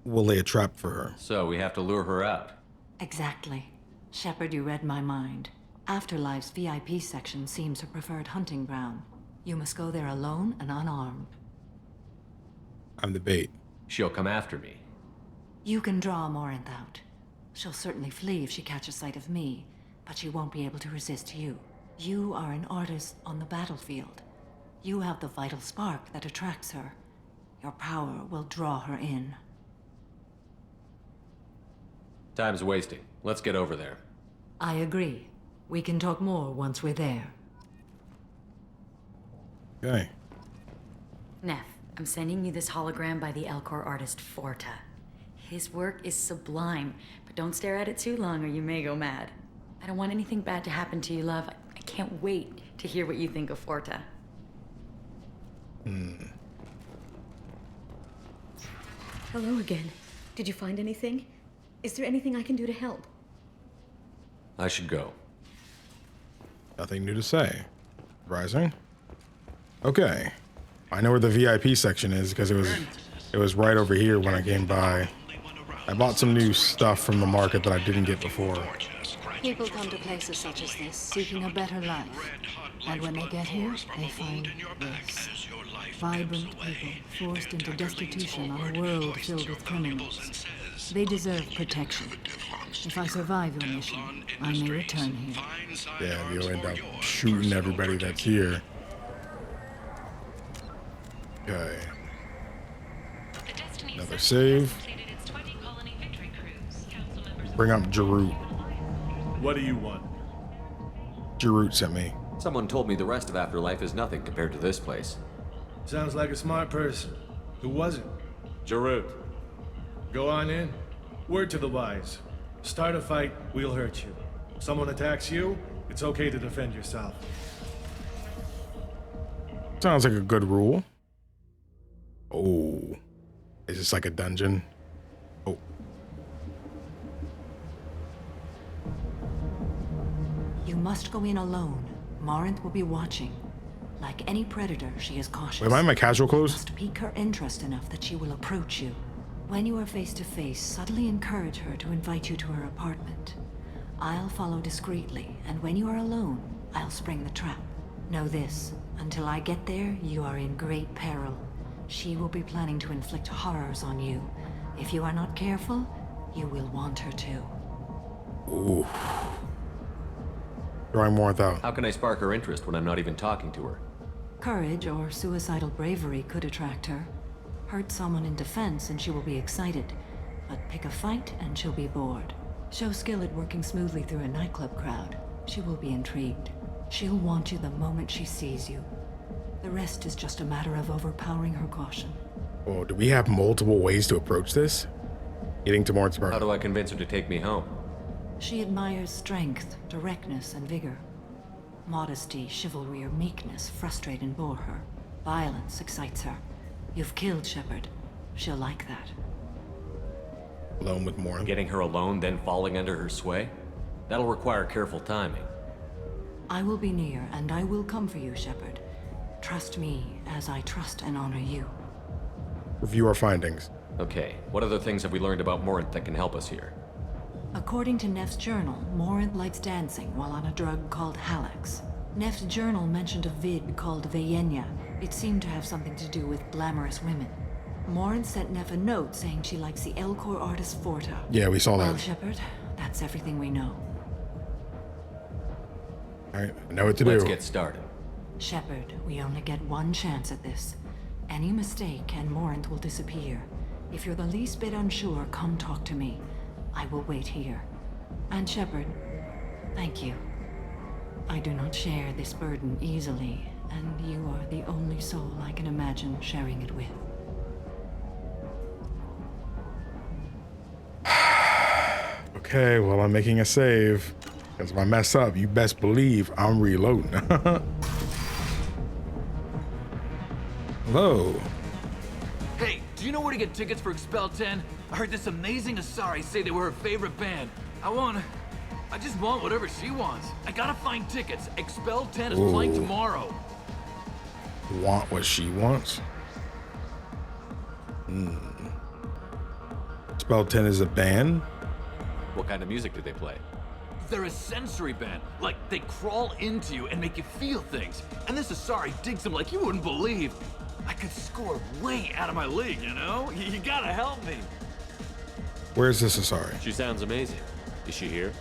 We'll lay a trap for her. So we have to lure her out. Exactly. Shepard, you read my mind. Afterlife's VIP section seems her preferred hunting ground. You must go there alone and unarmed. I'm the bait. She'll come after me. You can draw Morinth out. She'll certainly flee if she catches sight of me, but she won't be able to resist you. You are an artist on the battlefield. You have the vital spark that attracts her. Your power will draw her in. Time's wasting. Let's get over there. I agree. We can talk more once we're there. Okay. Neff, I'm sending you this hologram by the Elcor artist Forta. His work is sublime, but don't stare at it too long or you may go mad. I don't want anything bad to happen to you, love. I can't wait to hear what you think of Forta. Hello again. Did you find anything? Is there anything I can do to help? I should go. Nothing new to say. Rising? Okay. I know where the VIP section is because it was right over here when I came by. I bought some new stuff from the market that I didn't get before. People come to places such as this seeking a better life. And when they get here, they find this. Vibrant people forced into destitution on a world filled with criminals. They deserve protection. If I survive your mission, I may return here. Yeah, you'll end up shooting everybody that's here. Okay. Another save. Bring up Jarut. What do you want? Jarut sent me. Someone told me the rest of Afterlife is nothing compared to this place. Sounds like a smart person. Who was it? Jarut. Go on in. Word to the wise. Start a fight, we'll hurt you. Someone attacks you, it's okay to defend yourself. Sounds like a good rule. Oh. Is this like a dungeon? Oh. You must go in alone. Morinth will be watching. Like any predator, she is cautious. Wait, am I in my casual clothes? You must pique her interest enough that she will approach you. When you are face to face, subtly encourage her to invite you to her apartment. I'll follow discreetly, and when you are alone, I'll spring the trap. Know this, until I get there, you are in great peril. She will be planning to inflict horrors on you. If you are not careful, you will want her to. Ooh. Drawing more without. How can I spark her interest when I'm not even talking to her? Courage or suicidal bravery could attract her. Hurt someone in defense and she will be excited, but pick a fight and she'll be bored. Show skill at working smoothly through a nightclub crowd. She will be intrigued. She'll want you the moment she sees you. The rest is just a matter of overpowering her caution. Oh, do we have multiple ways to approach this? Getting to Martin's How do I convince her to take me home? She admires strength, directness, and vigor. Modesty, chivalry, or meekness frustrate and bore her. Violence excites her. You've killed Shepard. She'll like that. Alone with Morin. Getting her alone, then falling under her sway? That'll require careful timing. I will be near, and I will come for you, Shepard. Trust me, as I trust and honor you. Review our findings. Okay, what other things have we learned about Morin that can help us here? According to Neff's journal, Morin likes dancing while on a drug called Halax. Neff's journal mentioned a vid called Vayenya. It seemed to have something to do with glamorous women. Morin sent Neff a note saying she likes the Elcor artist Forta. Yeah, we saw that. Well, Shepard, that's everything we know. Alright, I know what to do. Let's get started. Shepard, we only get one chance at this. Any mistake and Morin will disappear. If you're the least bit unsure, come talk to me. I will wait here. And Shepard, thank you. I do not share this burden easily, and you are the only soul I can imagine sharing it with. Okay, well, I'm making a save. Because if I mess up, you best believe I'm reloading. Hello. Hey, do you know where to get tickets for Expel 10? I heard this amazing Asari say they were her favorite band. I just want whatever she wants. I gotta find tickets. Expel 10 is playing tomorrow. Want what she wants? Spell 10 is a band? What kind of music do they play? They're a sensory band. Like, they crawl into you and make you feel things. And this Asari digs them like you wouldn't believe. I could score way out of my league, you know? You gotta help me. Where's this Asari? She sounds amazing. Is she here?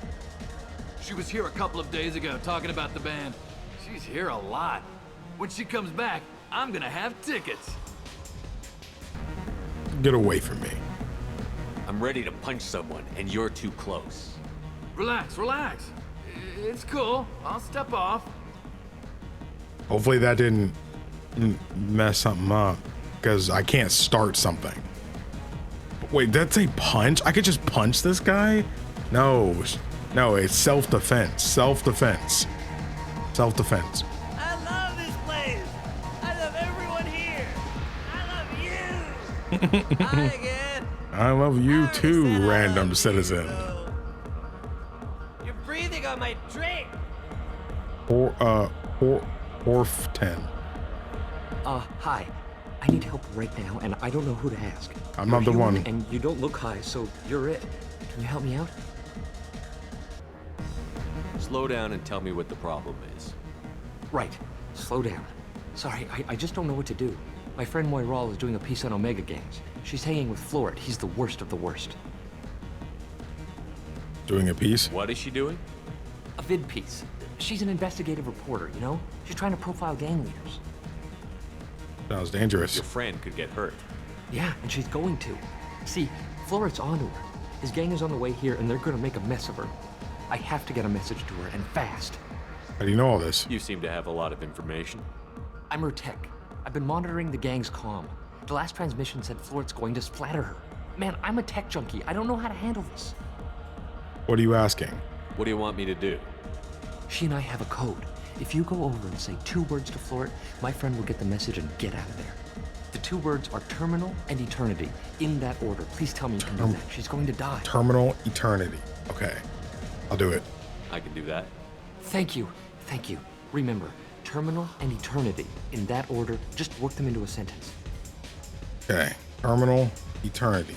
She was here a couple of days ago talking about the band. She's here a lot. When she comes back, I'm gonna have tickets. Get away from me. I'm ready to punch someone, and you're too close. Relax, relax. It's cool. I'll step off. Hopefully that didn't mess something up, because I can't start something. Wait, that's a punch? I could just punch this guy? No, it's self-defense. Self-defense. Self-defense. I love this place. I love everyone here. I love you. Hi again. I love you too, random citizen. You're breathing on my drink. Orf 10. Hi. I need help right now, and I don't know who to ask. I'm not the one. And you don't look high, so you're it. Can you help me out? Slow down and tell me what the problem is. Right. Slow down. Sorry, I just don't know what to do. My friend Moiral is doing a piece on Omega gangs. She's hanging with Florid. He's the worst of the worst. Doing a piece? What is she doing? A vid piece. She's an investigative reporter, you know? She's trying to profile gang leaders. Sounds dangerous. Your friend could get hurt. Yeah, and she's going to. See, Florid's onto her. His gang is on the way here, and they're gonna make a mess of her. I have to get a message to her, and fast. How do you know all this? You seem to have a lot of information. I'm her tech. I've been monitoring the gang's comm. The last transmission said Florid's going to splatter her. Man, I'm a tech junkie. I don't know how to handle this. What are you asking? What do you want me to do? She and I have a code. If you go over and say 2 words to Florid, my friend will get the message and get out of there. The 2 words are terminal and eternity, in that order. Please tell me you can do that. She's going to die. Terminal eternity. Okay. I'll do it. I can do that. Thank you. Thank you. Remember, terminal, and eternity. In that order, just work them into a sentence. Okay. Terminal, eternity.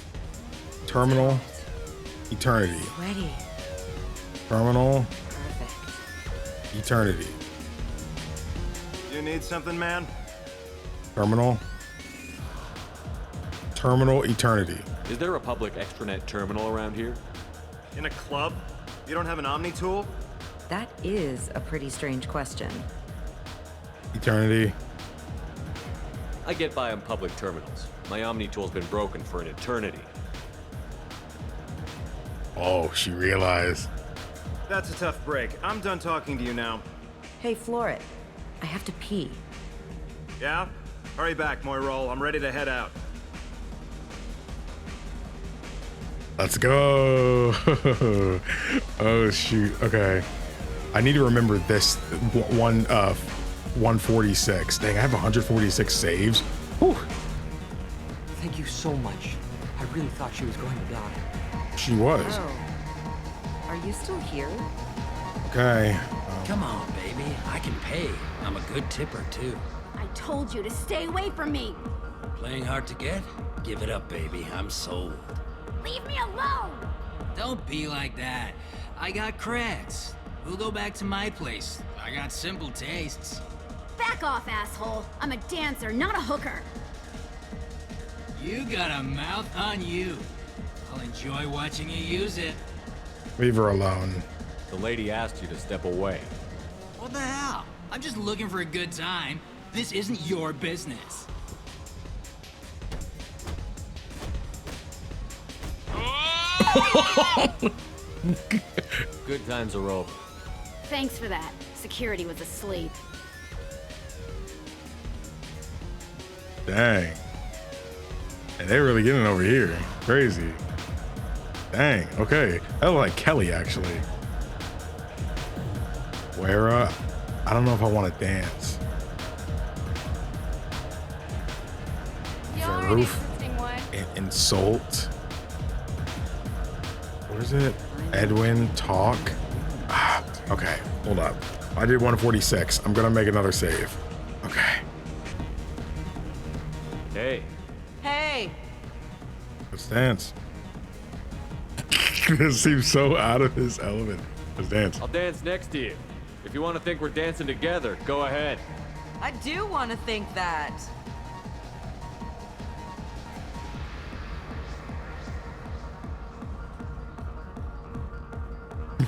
Terminal, eternity. Ready. Terminal, eternity. You need something, man? Terminal, eternity. Is there a public extranet terminal around here? In a club? You don't have an Omni tool? That is a pretty strange question. Eternity. I get by on public terminals. My Omni tool's been broken for an eternity. Oh, she realized. That's a tough break. I'm done talking to you now. Hey, Floret. I have to pee. Yeah? Hurry back, Moirol. I'm ready to head out. Let's go. Oh, shoot. Okay. I need to remember this 146. Dang, I have 146 saves. Whew. Thank you so much. I really thought she was going to die. She was. Oh. Are you still here? Okay. Come on, baby. I can pay. I'm a good tipper, too. I told you to stay away from me. Playing hard to get? Give it up, baby. I'm sold. Leave me alone. Don't be like that. I got creds. We'll go back to my place. I got simple tastes. Back off, asshole. I'm a dancer, not a hooker. You got a mouth on you. I'll enjoy watching you use it. Leave her alone. The lady asked you to step away. What the hell? I'm just looking for a good time. This isn't your business. Good times are over. Thanks for that. Security was asleep. Dang. And they're really getting over here. Crazy. Dang. Okay. That looked like Kelly, actually. Where, I don't know if I want to dance. Roof. Insult. What is it? Edwin, talk. Okay, hold up. I did 146. I'm gonna make another save. Okay. Hey. Hey! Let's dance. This seems so out of his element. Let's dance. I'll dance next to you. If you want to think we're dancing together, go ahead. I do want to think that.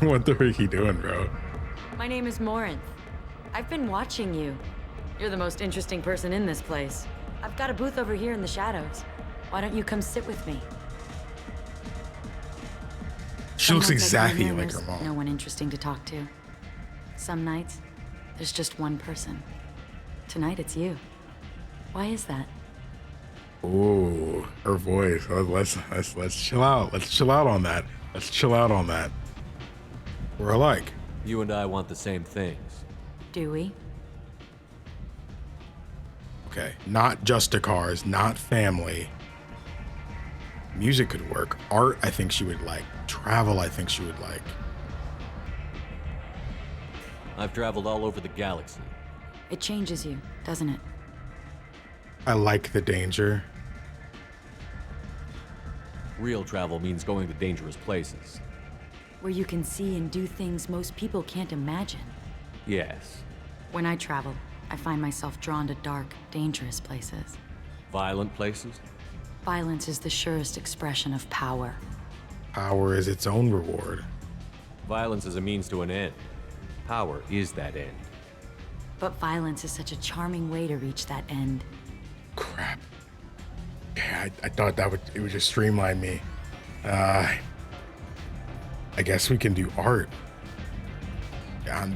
What the heck are you doing, bro? My name is Morinth. I've been watching you. You're the most interesting person in this place. I've got a booth over here in the shadows. Why don't you come sit with me? She looks exactly when like her there's mom. No one interesting to talk to. Some nights, there's just one person. Tonight, it's you. Why is that? Ooh, her voice. Let's chill out. Let's chill out on that. Let's chill out on that. We're alike. You and I want the same things. Do we? Okay, not just the cars, not family. Music could work. Art, I think she would like. Travel, I think she would like. I've traveled all over the galaxy. It changes you, doesn't it? I like the danger. Real travel means going to dangerous places. Where you can see and do things most people can't imagine. Yes. When I travel, I find myself drawn to dark, dangerous places. Violent places? Violence is the surest expression of power. Power is its own reward. Violence is a means to an end. Power is that end. But violence is such a charming way to reach that end. Crap. Yeah, I thought it would just streamline me. I guess we can do art.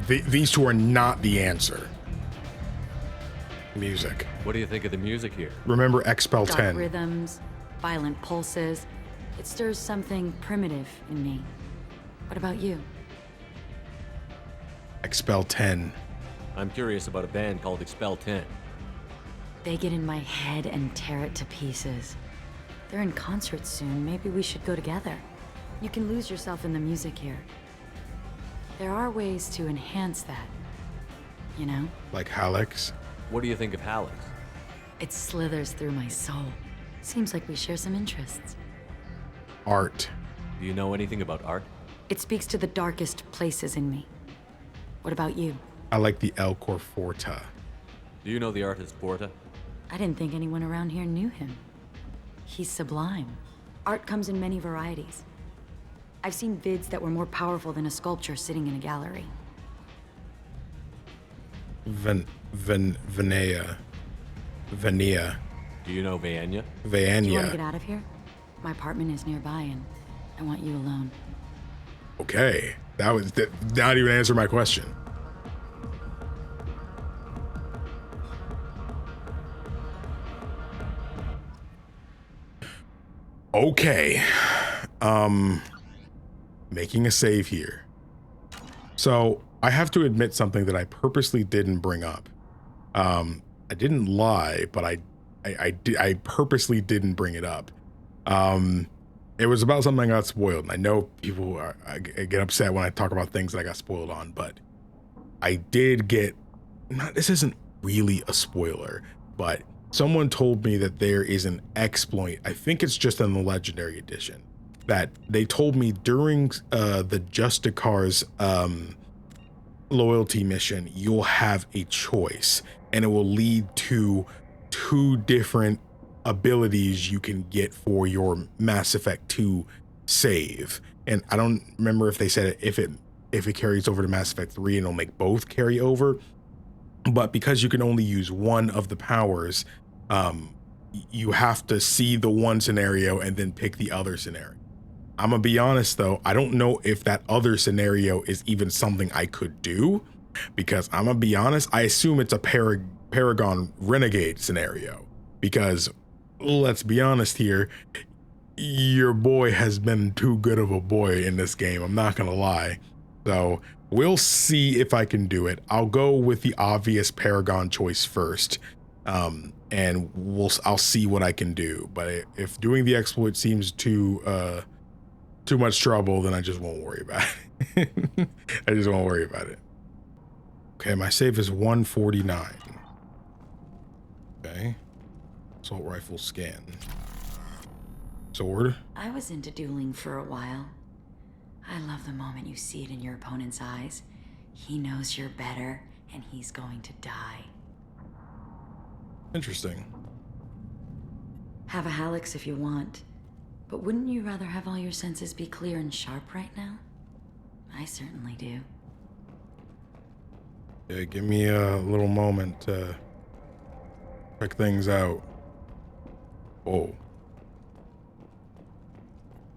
These two are not the answer. Music. What do you think of the music here? Remember Expel Dark 10. rhythms, violent pulses. It stirs something primitive in me. What about you? Expel 10. I'm curious about a band called Expel 10. They get in my head and tear it to pieces. They're in concert soon. Maybe we should go together. You can lose yourself in the music here. There are ways to enhance that. you know? Like Hallex? What do you think of Hallex? It slithers through my soul. Seems like we share some interests. Art. Do you know anything about art? It speaks to the darkest places in me. What about you? I like the Elcor Forta. Do you know the artist Porta? I didn't think anyone around here knew him. He's sublime. Art comes in many varieties. I've seen vids that were more powerful than a sculpture sitting in a gallery. Vanea. Do you know Vaenia? Do you want to Vaenia. get out of here? My apartment is nearby and I want you alone. Okay. That was not even answer my question. Okay. Making a save here. So I have to admit something that I purposely didn't bring up. I didn't lie, but I purposely didn't bring it up. It was about something I got spoiled. And I know people I get upset when I talk about things that I got spoiled on, but I did get, this isn't really a spoiler, but someone told me that there is an exploit. I think it's just in the Legendary Edition that they told me during the Justicar's loyalty mission, you'll have a choice and it will lead to 2 different abilities you can get for your Mass Effect 2 save. And I don't remember if they said if it carries over to Mass Effect 3 and it'll make both carry over. But because you can only use one of the powers, you have to see the one scenario and then pick the other scenario. I'm gonna be honest though, I don't know if that other scenario is even something I could do, because I'm gonna be honest, I assume it's a Paragon Renegade scenario, because let's be honest here, your boy has been too good of a boy in this game, I'm not gonna lie. So we'll see if I can do it. I'll go with the obvious Paragon choice first, and I'll see what I can do. But if doing the exploit seems too much trouble, then I just won't worry about it. I just won't worry about it. Okay, my save is 149. Okay. Assault rifle scan. Sword. I was into dueling for a while. I love the moment you see it in your opponent's eyes. He knows you're better, and he's going to die. Interesting. Have a Hallex if you want, but wouldn't you rather have all your senses be clear and sharp right now? I certainly do. Yeah, give me a little moment to check things out. Whoa.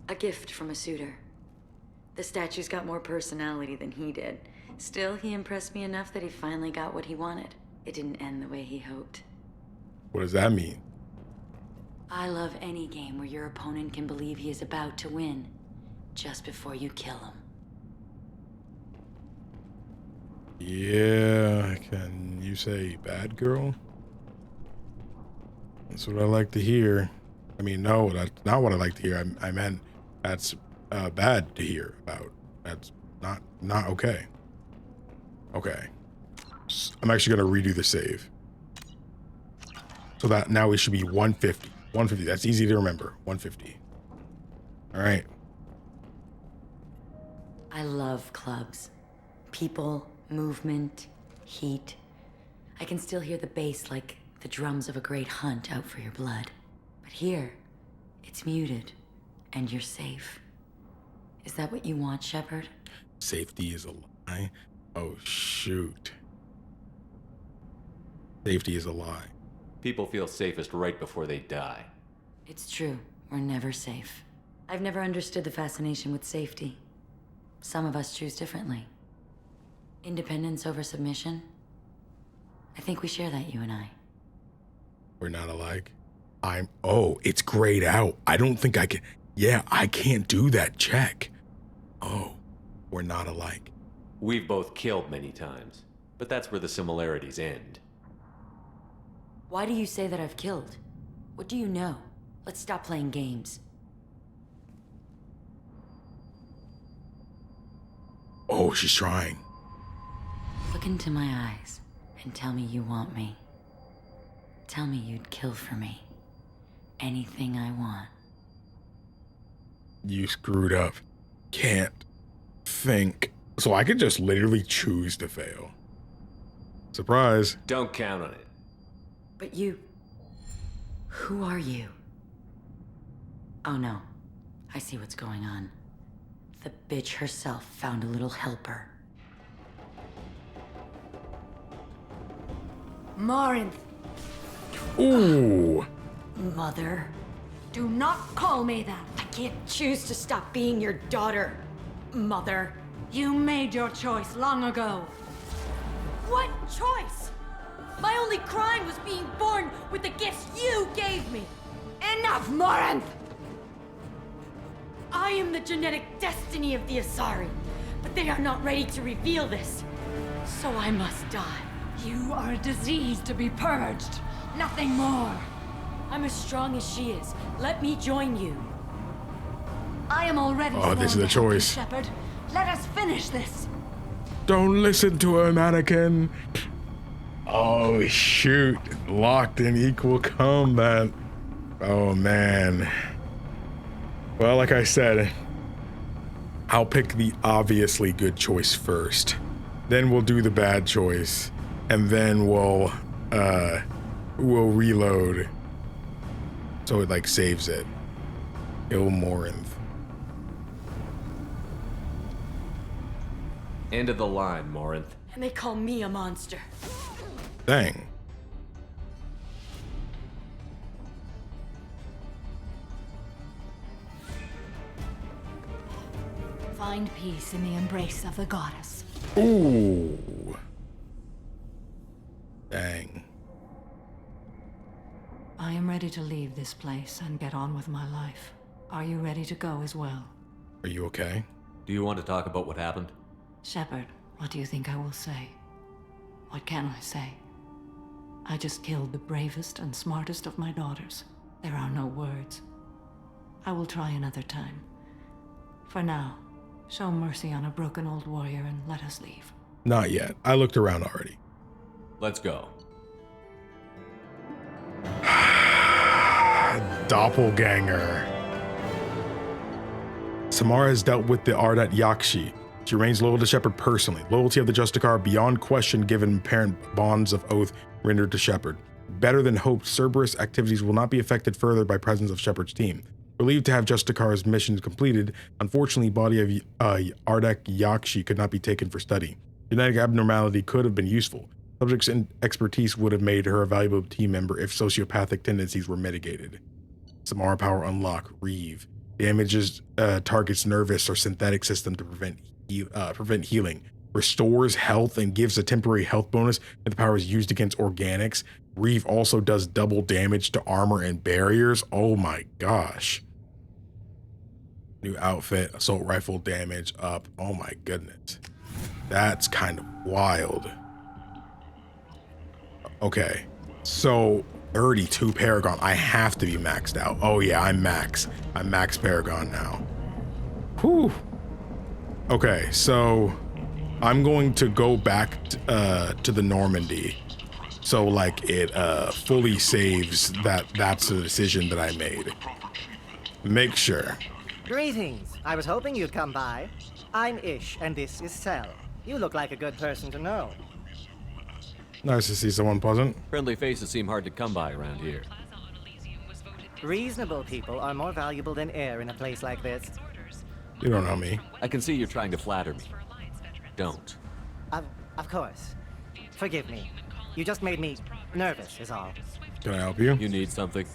A gift from a suitor. The statue's got more personality than he did. Still, he impressed me enough that he finally got what he wanted. It didn't end the way he hoped. What does that mean? I love any game where your opponent can believe he is about to win, just before you kill him. Yeah, can you say bad girl? That's what I like to hear. I mean, no, that's not what I like to hear. I meant that's bad to hear about. That's not okay. Okay. I'm actually gonna redo the save. So that now we should be 150. 150, that's easy to remember. 150. All right. I love clubs. People, movement, heat. I can still hear the bass like the drums of a great hunt out for your blood. But here, it's muted, and you're safe. Is that what you want, Shepard? Safety is a lie. Oh, shoot. Safety is a lie. People feel safest right before they die. It's true. We're never safe. I've never understood the fascination with safety. Some of us choose differently. Independence over submission. I think we share that, you and I. We're not alike. Oh, it's grayed out. I don't think I can. Yeah, I can't do that check. Oh, we're not alike. We've both killed many times, but that's where the similarities end. Why do you say that I've killed? What do you know? Let's stop playing games. Oh, she's trying. Look into my eyes. Then tell me you want me. Tell me you'd kill for me. Anything I want. You screwed up. Can't think. So I could just literally choose to fail. Surprise. Don't count on it. But you... Who are you? Oh no. I see what's going on. The bitch herself found a little helper. Morinth. Ooh. Mother. Do not call me that. I can't choose to stop being your daughter, Mother. You made your choice long ago. What choice? My only crime was being born with the gifts you gave me. Enough, Morinth! I am the genetic destiny of the Asari, but they are not ready to reveal this. So I must die. You are a disease to be purged. Nothing more. I'm as strong as she is. Let me join you. I am already Oh, this is a choice. Shepard. Let us finish this. Don't listen to her, mannequin. Oh, shoot. Locked in equal combat. Oh, man. Well, like I said, I'll pick the obviously good choice first. Then we'll do the bad choice. And then we'll reload. So it, like, saves it. Kill Morinth. End of the line, Morinth. And they call me a monster. Dang. Find peace in the embrace of the goddess. Ooh. Dang. I am ready to leave this place and get on with my life. Are you ready to go as well? Are you okay? Do you want to talk about what happened? Shepard, what do you think I will say? What can I say? I just killed the bravest and smartest of my daughters. There are no words. I will try another time. For now, show mercy on a broken old warrior and let us leave. Not yet. I looked around already. Let's go. Doppelganger. Samara has dealt with the Ardat Yakshi. She remains loyal to Shepard personally. Loyalty of the Justicar beyond question given parent bonds of oath rendered to Shepard. Better than hoped, Cerberus activities will not be affected further by presence of Shepard's team. Believed to have Justicar's mission completed, unfortunately, body of Ardat Yakshi could not be taken for study. Genetic abnormality could have been useful. Subject's expertise would have made her a valuable team member if sociopathic tendencies were mitigated. Samara power unlock. Reeve. Damages target's nervous or synthetic system to prevent healing. Restores health and gives a temporary health bonus if the power is used against organics. Reeve also does double damage to armor and barriers. Oh my gosh. New outfit, assault rifle damage up. Oh my goodness. That's kind of wild. Okay, so 32 Paragon. I have to be maxed out. Oh yeah, I'm max Paragon now. Whew. Okay, so I'm going to go back to the Normandy. So like it fully saves that's the decision that I made. Make sure. Greetings. I was hoping you'd come by. I'm Ish, and this is Cell. You look like a good person to know. Nice to see someone pleasant. Friendly faces seem hard to come by around here. Reasonable people are more valuable than air in a place like this. You don't know me. I can see you're trying to flatter me. Don't. Of course. Forgive me. You just made me nervous, is all. Can I help you? You need something?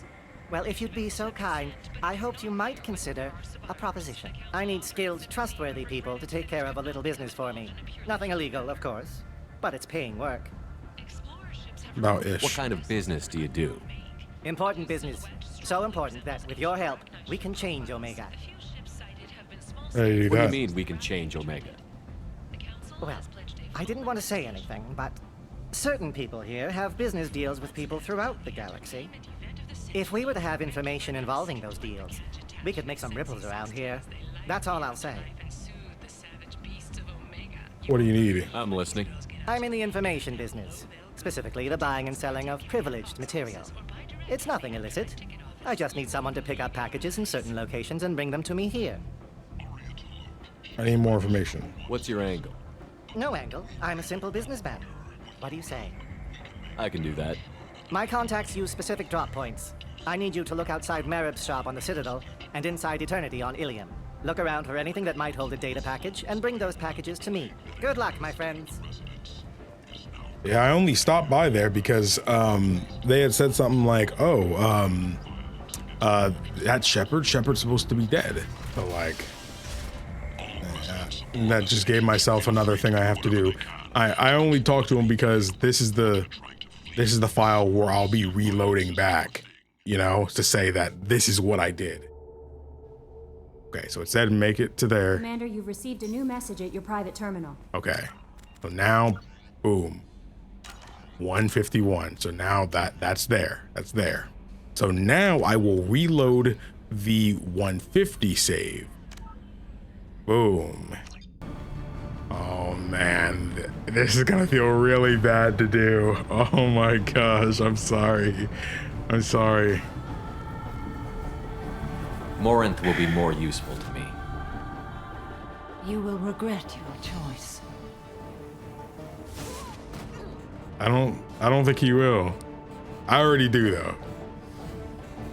Well, if you'd be so kind, I hoped you might consider a proposition. I need skilled, trustworthy people to take care of a little business for me. Nothing illegal, of course, but it's paying work. About Ish. What kind of business do you do? Important business. So important that, with your help, we can change Omega. How do you do What do that? you mean we can change Omega? Well, I didn't want to say anything, but certain people here have business deals with people throughout the galaxy. If we were to have information involving those deals, we could make some ripples around here. That's all I'll say. What do you need? I'm listening. I'm in the information business. specifically the buying and selling of privileged material. It's nothing illicit. I just need someone to pick up packages in certain locations and bring them to me here. I need more information. What's your angle? No angle. I'm a simple businessman. What do you say? I can do that. My contacts use specific drop points. I need you to look outside Merib's shop on the Citadel and inside Eternity on Ilium. Look around for anything that might hold a data package and bring those packages to me. Good luck, my friends. Yeah, I only stopped by there because they had said something like, oh, that Shepard's supposed to be dead. So like, that just gave myself another thing I have to do. I only talked to him because this is the file where I'll be reloading back, you know, to say that this is what I did. Okay, so it said make it to there. Commander, you've received a new message at your private terminal. Okay, so now, boom, 151. So now that's there. That's there. So now I will reload the 150 save. Boom. Oh man, this is gonna feel really bad to do. Oh my gosh, I'm sorry. I'm sorry. Morinth will be more useful to me. You will regret your choice. I don't think he will. I already do though.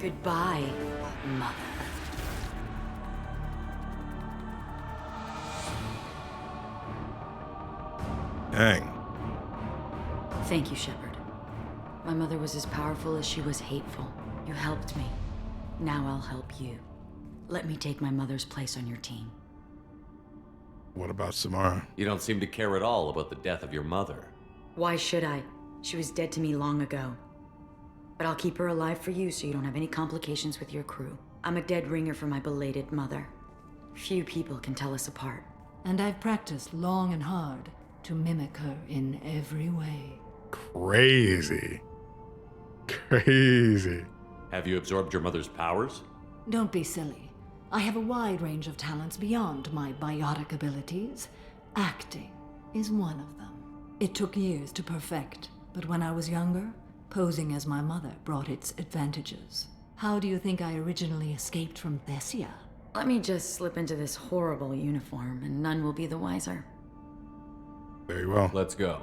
Goodbye, Mother. Dang. Thank you, Shepard. My mother was as powerful as she was hateful. You helped me. Now I'll help you. Let me take my mother's place on your team. What about Samara? You don't seem to care at all about the death of your mother. Why should I? She was dead to me long ago. But I'll keep her alive for you so you don't have any complications with your crew. I'm a dead ringer for my belated mother. Few people can tell us apart. And I've practiced long and hard to mimic her in every way. Crazy. Crazy. Have you absorbed your mother's powers? Don't be silly. I have a wide range of talents beyond my biotic abilities. Acting is one of them. It took years to perfect, but when I was younger, posing as my mother brought its advantages. How do you think I originally escaped from Thessia? Let me just slip into this horrible uniform and none will be the wiser. Very well. Let's go.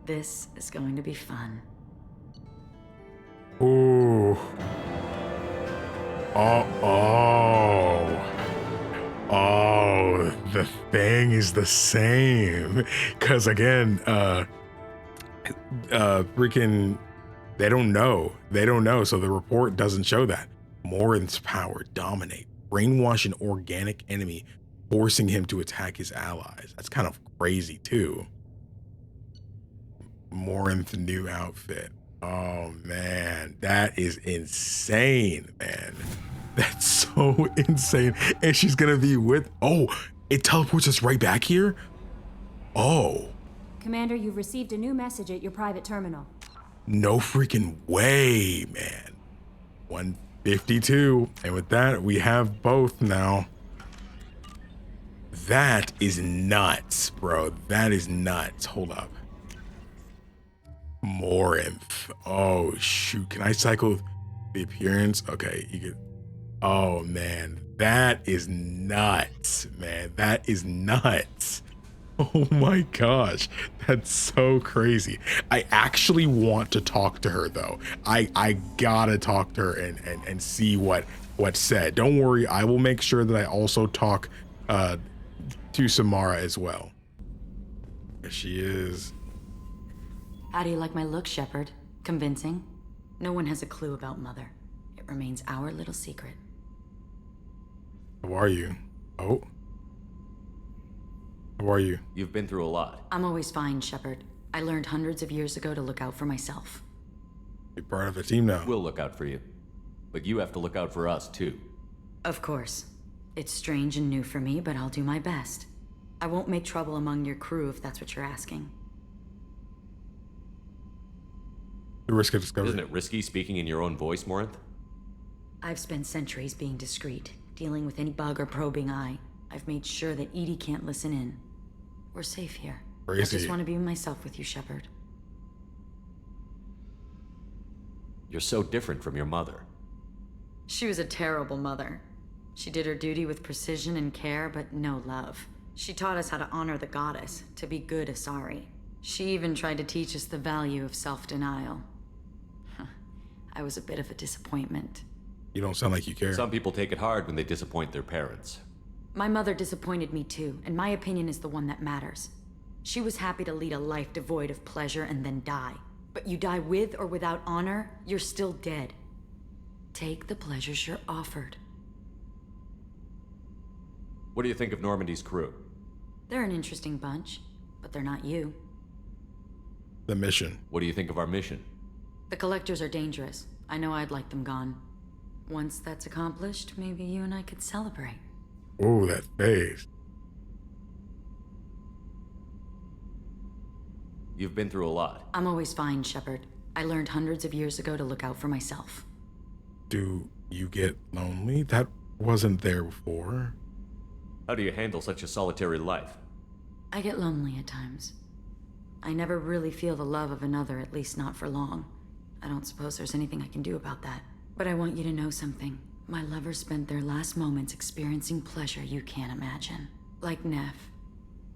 This is going to be fun. Ooh. Oh, the thing is the same. Cause again, freaking, they don't know. They don't know. So the report doesn't show that. Morinth's power dominate, brainwash an organic enemy, forcing him to attack his allies. That's kind of crazy too. Morinth's new outfit. Oh man, that is insane, man. That's so insane. And she's gonna be with, oh, it teleports us right back here? Oh. Commander, you've received a new message at your private terminal. No freaking way, man. 152. And with that, we have both now. That is nuts, bro. That is nuts. Hold up. Morinth. Oh, shoot. Can I cycle the appearance? Okay, you could. Oh, man. That is nuts, man. That is nuts. Oh my gosh. That's so crazy. I actually want to talk to her, though. I gotta talk to her and see what's said. Don't worry. I will make sure that I also talk to Samara as well. There she is. How do you like my look, Shepard? Convincing? No one has a clue about Mother. It remains our little secret. How are you? Oh. How are you? You've been through a lot. I'm always fine, Shepard. I learned hundreds of years ago to look out for myself. You're part of a team now. We'll look out for you. But you have to look out for us, too. Of course. It's strange and new for me, but I'll do my best. I won't make trouble among your crew if that's what you're asking. The risk of discovery. Isn't it risky speaking in your own voice, Morinth? I've spent centuries being discreet, dealing with any bug or probing eye. I've made sure that EDI can't listen in. We're safe here. Crazy. I just want to be myself with you, Shepard. You're so different from your mother. She was a terrible mother. She did her duty with precision and care, but no love. She taught us how to honor the goddess, to be good Asari. She even tried to teach us the value of self-denial. I was a bit of a disappointment. You don't sound like you care. Some people take it hard when they disappoint their parents. My mother disappointed me too, and my opinion is the one that matters. She was happy to lead a life devoid of pleasure and then die. But you die with or without honor, you're still dead. Take the pleasures you're offered. What do you think of Normandy's crew? They're an interesting bunch, but they're not you. The mission. What do you think of our mission? The Collectors are dangerous. I know I'd like them gone. Once that's accomplished, maybe you and I could celebrate. Oh, that face. You've been through a lot. I'm always fine, Shepard. I learned hundreds of years ago to look out for myself. Do you get lonely? That wasn't there before. How do you handle such a solitary life? I get lonely at times. I never really feel the love of another, at least not for long. I don't suppose there's anything I can do about that. But I want you to know something. My lovers spent their last moments experiencing pleasure you can't imagine. Like Neff.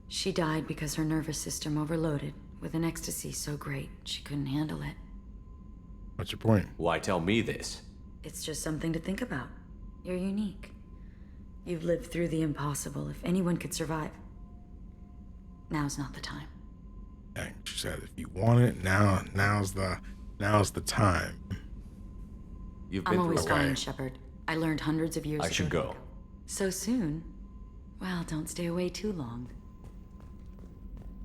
She died because her nervous system overloaded with an ecstasy so great she couldn't handle it. What's your point? Why tell me this? It's just something to think about. You're unique. You've lived through the impossible. If anyone could survive, now's not the time. Dang, she said, if you want it, now's the time. You've been I'm always through fine, Shepard. I learned hundreds of years ago. I should go. So soon? Well, don't stay away too long.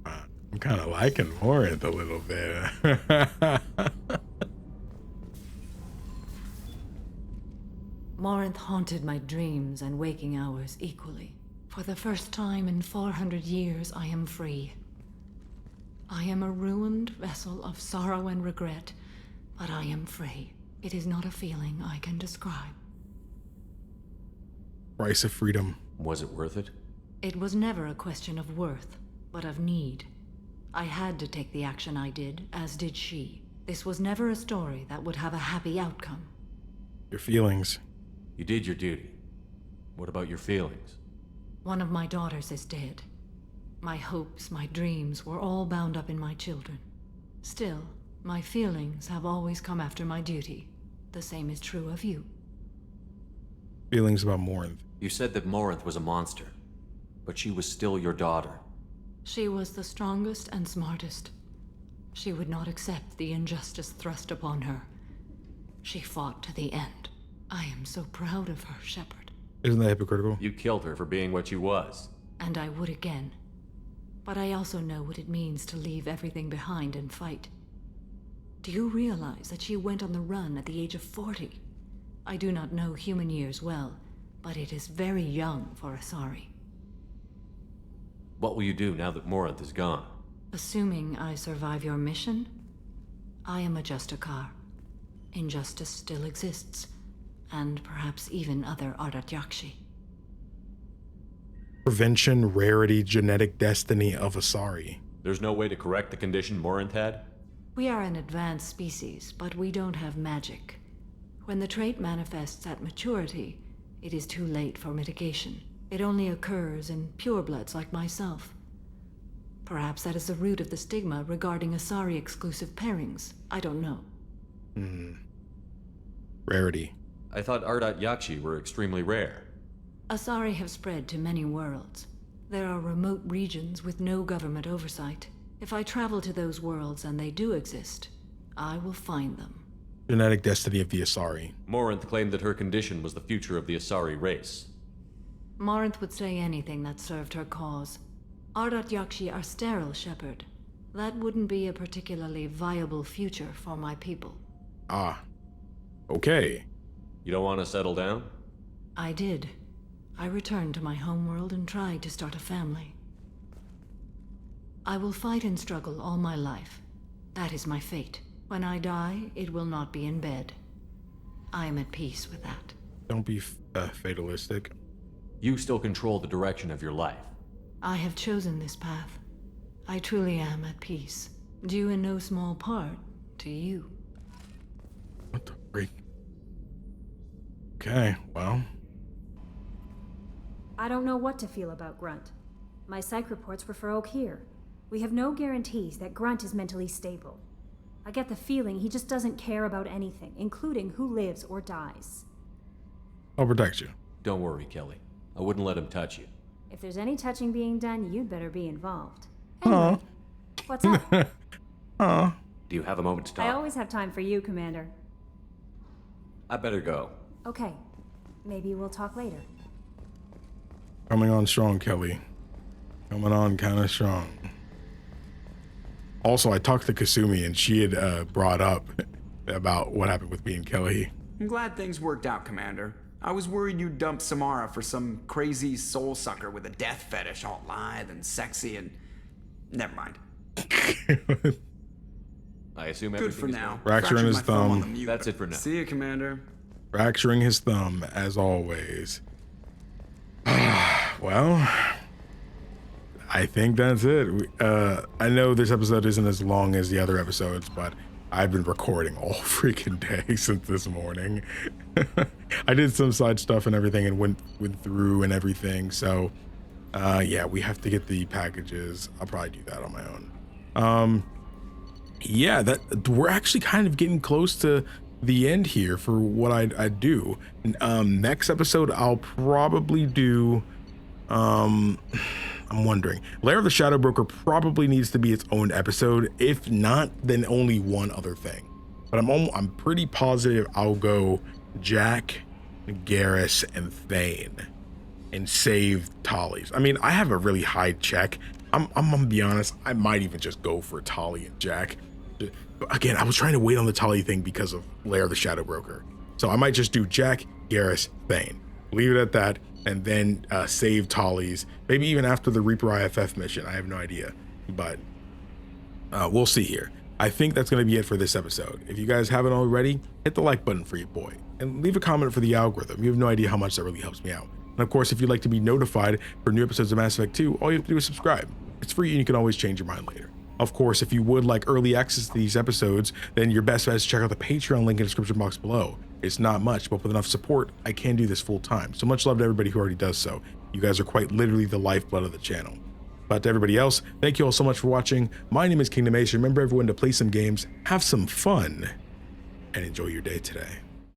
I'm kind of liking Morinth a little bit. Morinth haunted my dreams and waking hours equally. For the first time in 400 years, I am free. I am a ruined vessel of sorrow and regret, but I am free. It is not a feeling I can describe. Price of freedom. Was it worth it? It was never a question of worth, but of need. I had to take the action I did, as did she. This was never a story that would have a happy outcome. Your feelings. You did your duty. What about your feelings? One of my daughters is dead. My hopes, my dreams were all bound up in my children. Still, my feelings have always come after my duty. The same is true of you. Feelings about Morinth. You said that Morinth was a monster, but she was still your daughter. She was the strongest and smartest. She would not accept the injustice thrust upon her. She fought to the end. I am so proud of her, Shepard. Isn't that hypocritical? You killed her for being what she was. And I would again. But I also know what it means to leave everything behind and fight. Do you realize that she went on the run at the age of 40? I do not know human years well, but it is very young for Asari. What will you do now that Morinth is gone? Assuming I survive your mission, I am a Justicar. Injustice still exists, and perhaps even other Ardat Yakshi. Prevention, rarity, genetic destiny of Asari. There's no way to correct the condition Morinth had? We are an advanced species, but we don't have magic. When the trait manifests at maturity, it is too late for mitigation. It only occurs in purebloods like myself. Perhaps that is the root of the stigma regarding Asari-exclusive pairings. I don't know. Rarity. I thought Ardat Yakshi were extremely rare. Asari have spread to many worlds. There are remote regions with no government oversight. If I travel to those worlds and they do exist, I will find them. Genetic destiny of the Asari. Morinth claimed that her condition was the future of the Asari race. Morinth would say anything that served her cause. Ardat Yakshi are sterile, Shepard. That wouldn't be a particularly viable future for my people. Ah. Okay. You don't want to settle down? I did. I returned to my homeworld and tried to start a family. I will fight and struggle all my life. That is my fate. When I die, it will not be in bed. I am at peace with that. Don't be fatalistic. You still control the direction of your life. I have chosen this path. I truly am at peace, due in no small part to you. What the freak? Okay, well. I don't know what to feel about Grunt. My psych reports were for Oak here. We have no guarantees that Grunt is mentally stable. I get the feeling he just doesn't care about anything, including who lives or dies. I'll protect you. Don't worry, Kelly. I wouldn't let him touch you. If there's any touching being done, you'd better be involved. Anyway, what's up? Do you have a moment to talk? I always have time for you, Commander. I better go. Okay. Maybe we'll talk later. Coming on strong, Kelly. Coming on kind of strong. Also, I talked to Kasumi and she had brought up about what happened with me and Kelly. I'm glad things worked out, Commander. I was worried you'd dump Samara for some crazy soul sucker with a death fetish, all lithe and sexy and... Never mind. I assume good for everything now. Fracturing his thumb. Mute, That's it for now. See you, Commander. Fracturing his thumb, as always. Well, I think that's it. I know this episode isn't as long as the other episodes, but I've been recording all freaking day since this morning. I did some side stuff and everything and went through and everything. So, yeah, we have to get the packages. I'll probably do that on my own. Yeah, that we're actually kind of getting close to the end here for what I do. Next episode, I'll probably do, I'm wondering. Lair of the Shadow Broker probably needs to be its own episode. If not, then only one other thing. But I'm pretty positive I'll go Jack, Garrus, and Thane and save Tolly's. I mean, I have a really high check. I'm gonna be honest, I might even just go for Tolly and Jack. Again, I was trying to wait on the Tolly thing because of Lair of the Shadow Broker. So I might just do Jack, Garrus, Thane. Leave it at that, and then save Tolly's. Maybe even after the Reaper IFF mission. I have no idea. But we'll see here. I think that's going to be it for this episode. If you guys haven't already, hit the like button for your boy. And leave a comment for the algorithm. You have no idea how much that really helps me out. And of course, if you'd like to be notified for new episodes of Mass Effect 2, all you have to do is subscribe. It's free and you can always change your mind later. Of course, if you would like early access to these episodes, then your best bet is to check out the Patreon link in the description box below. It's not much, but with enough support, I can do this full time. So much love to everybody who already does so. You guys are quite literally the lifeblood of the channel. But to everybody else, thank you all so much for watching. My name is KingdomAce. Remember everyone to play some games, have some fun, and enjoy your day today.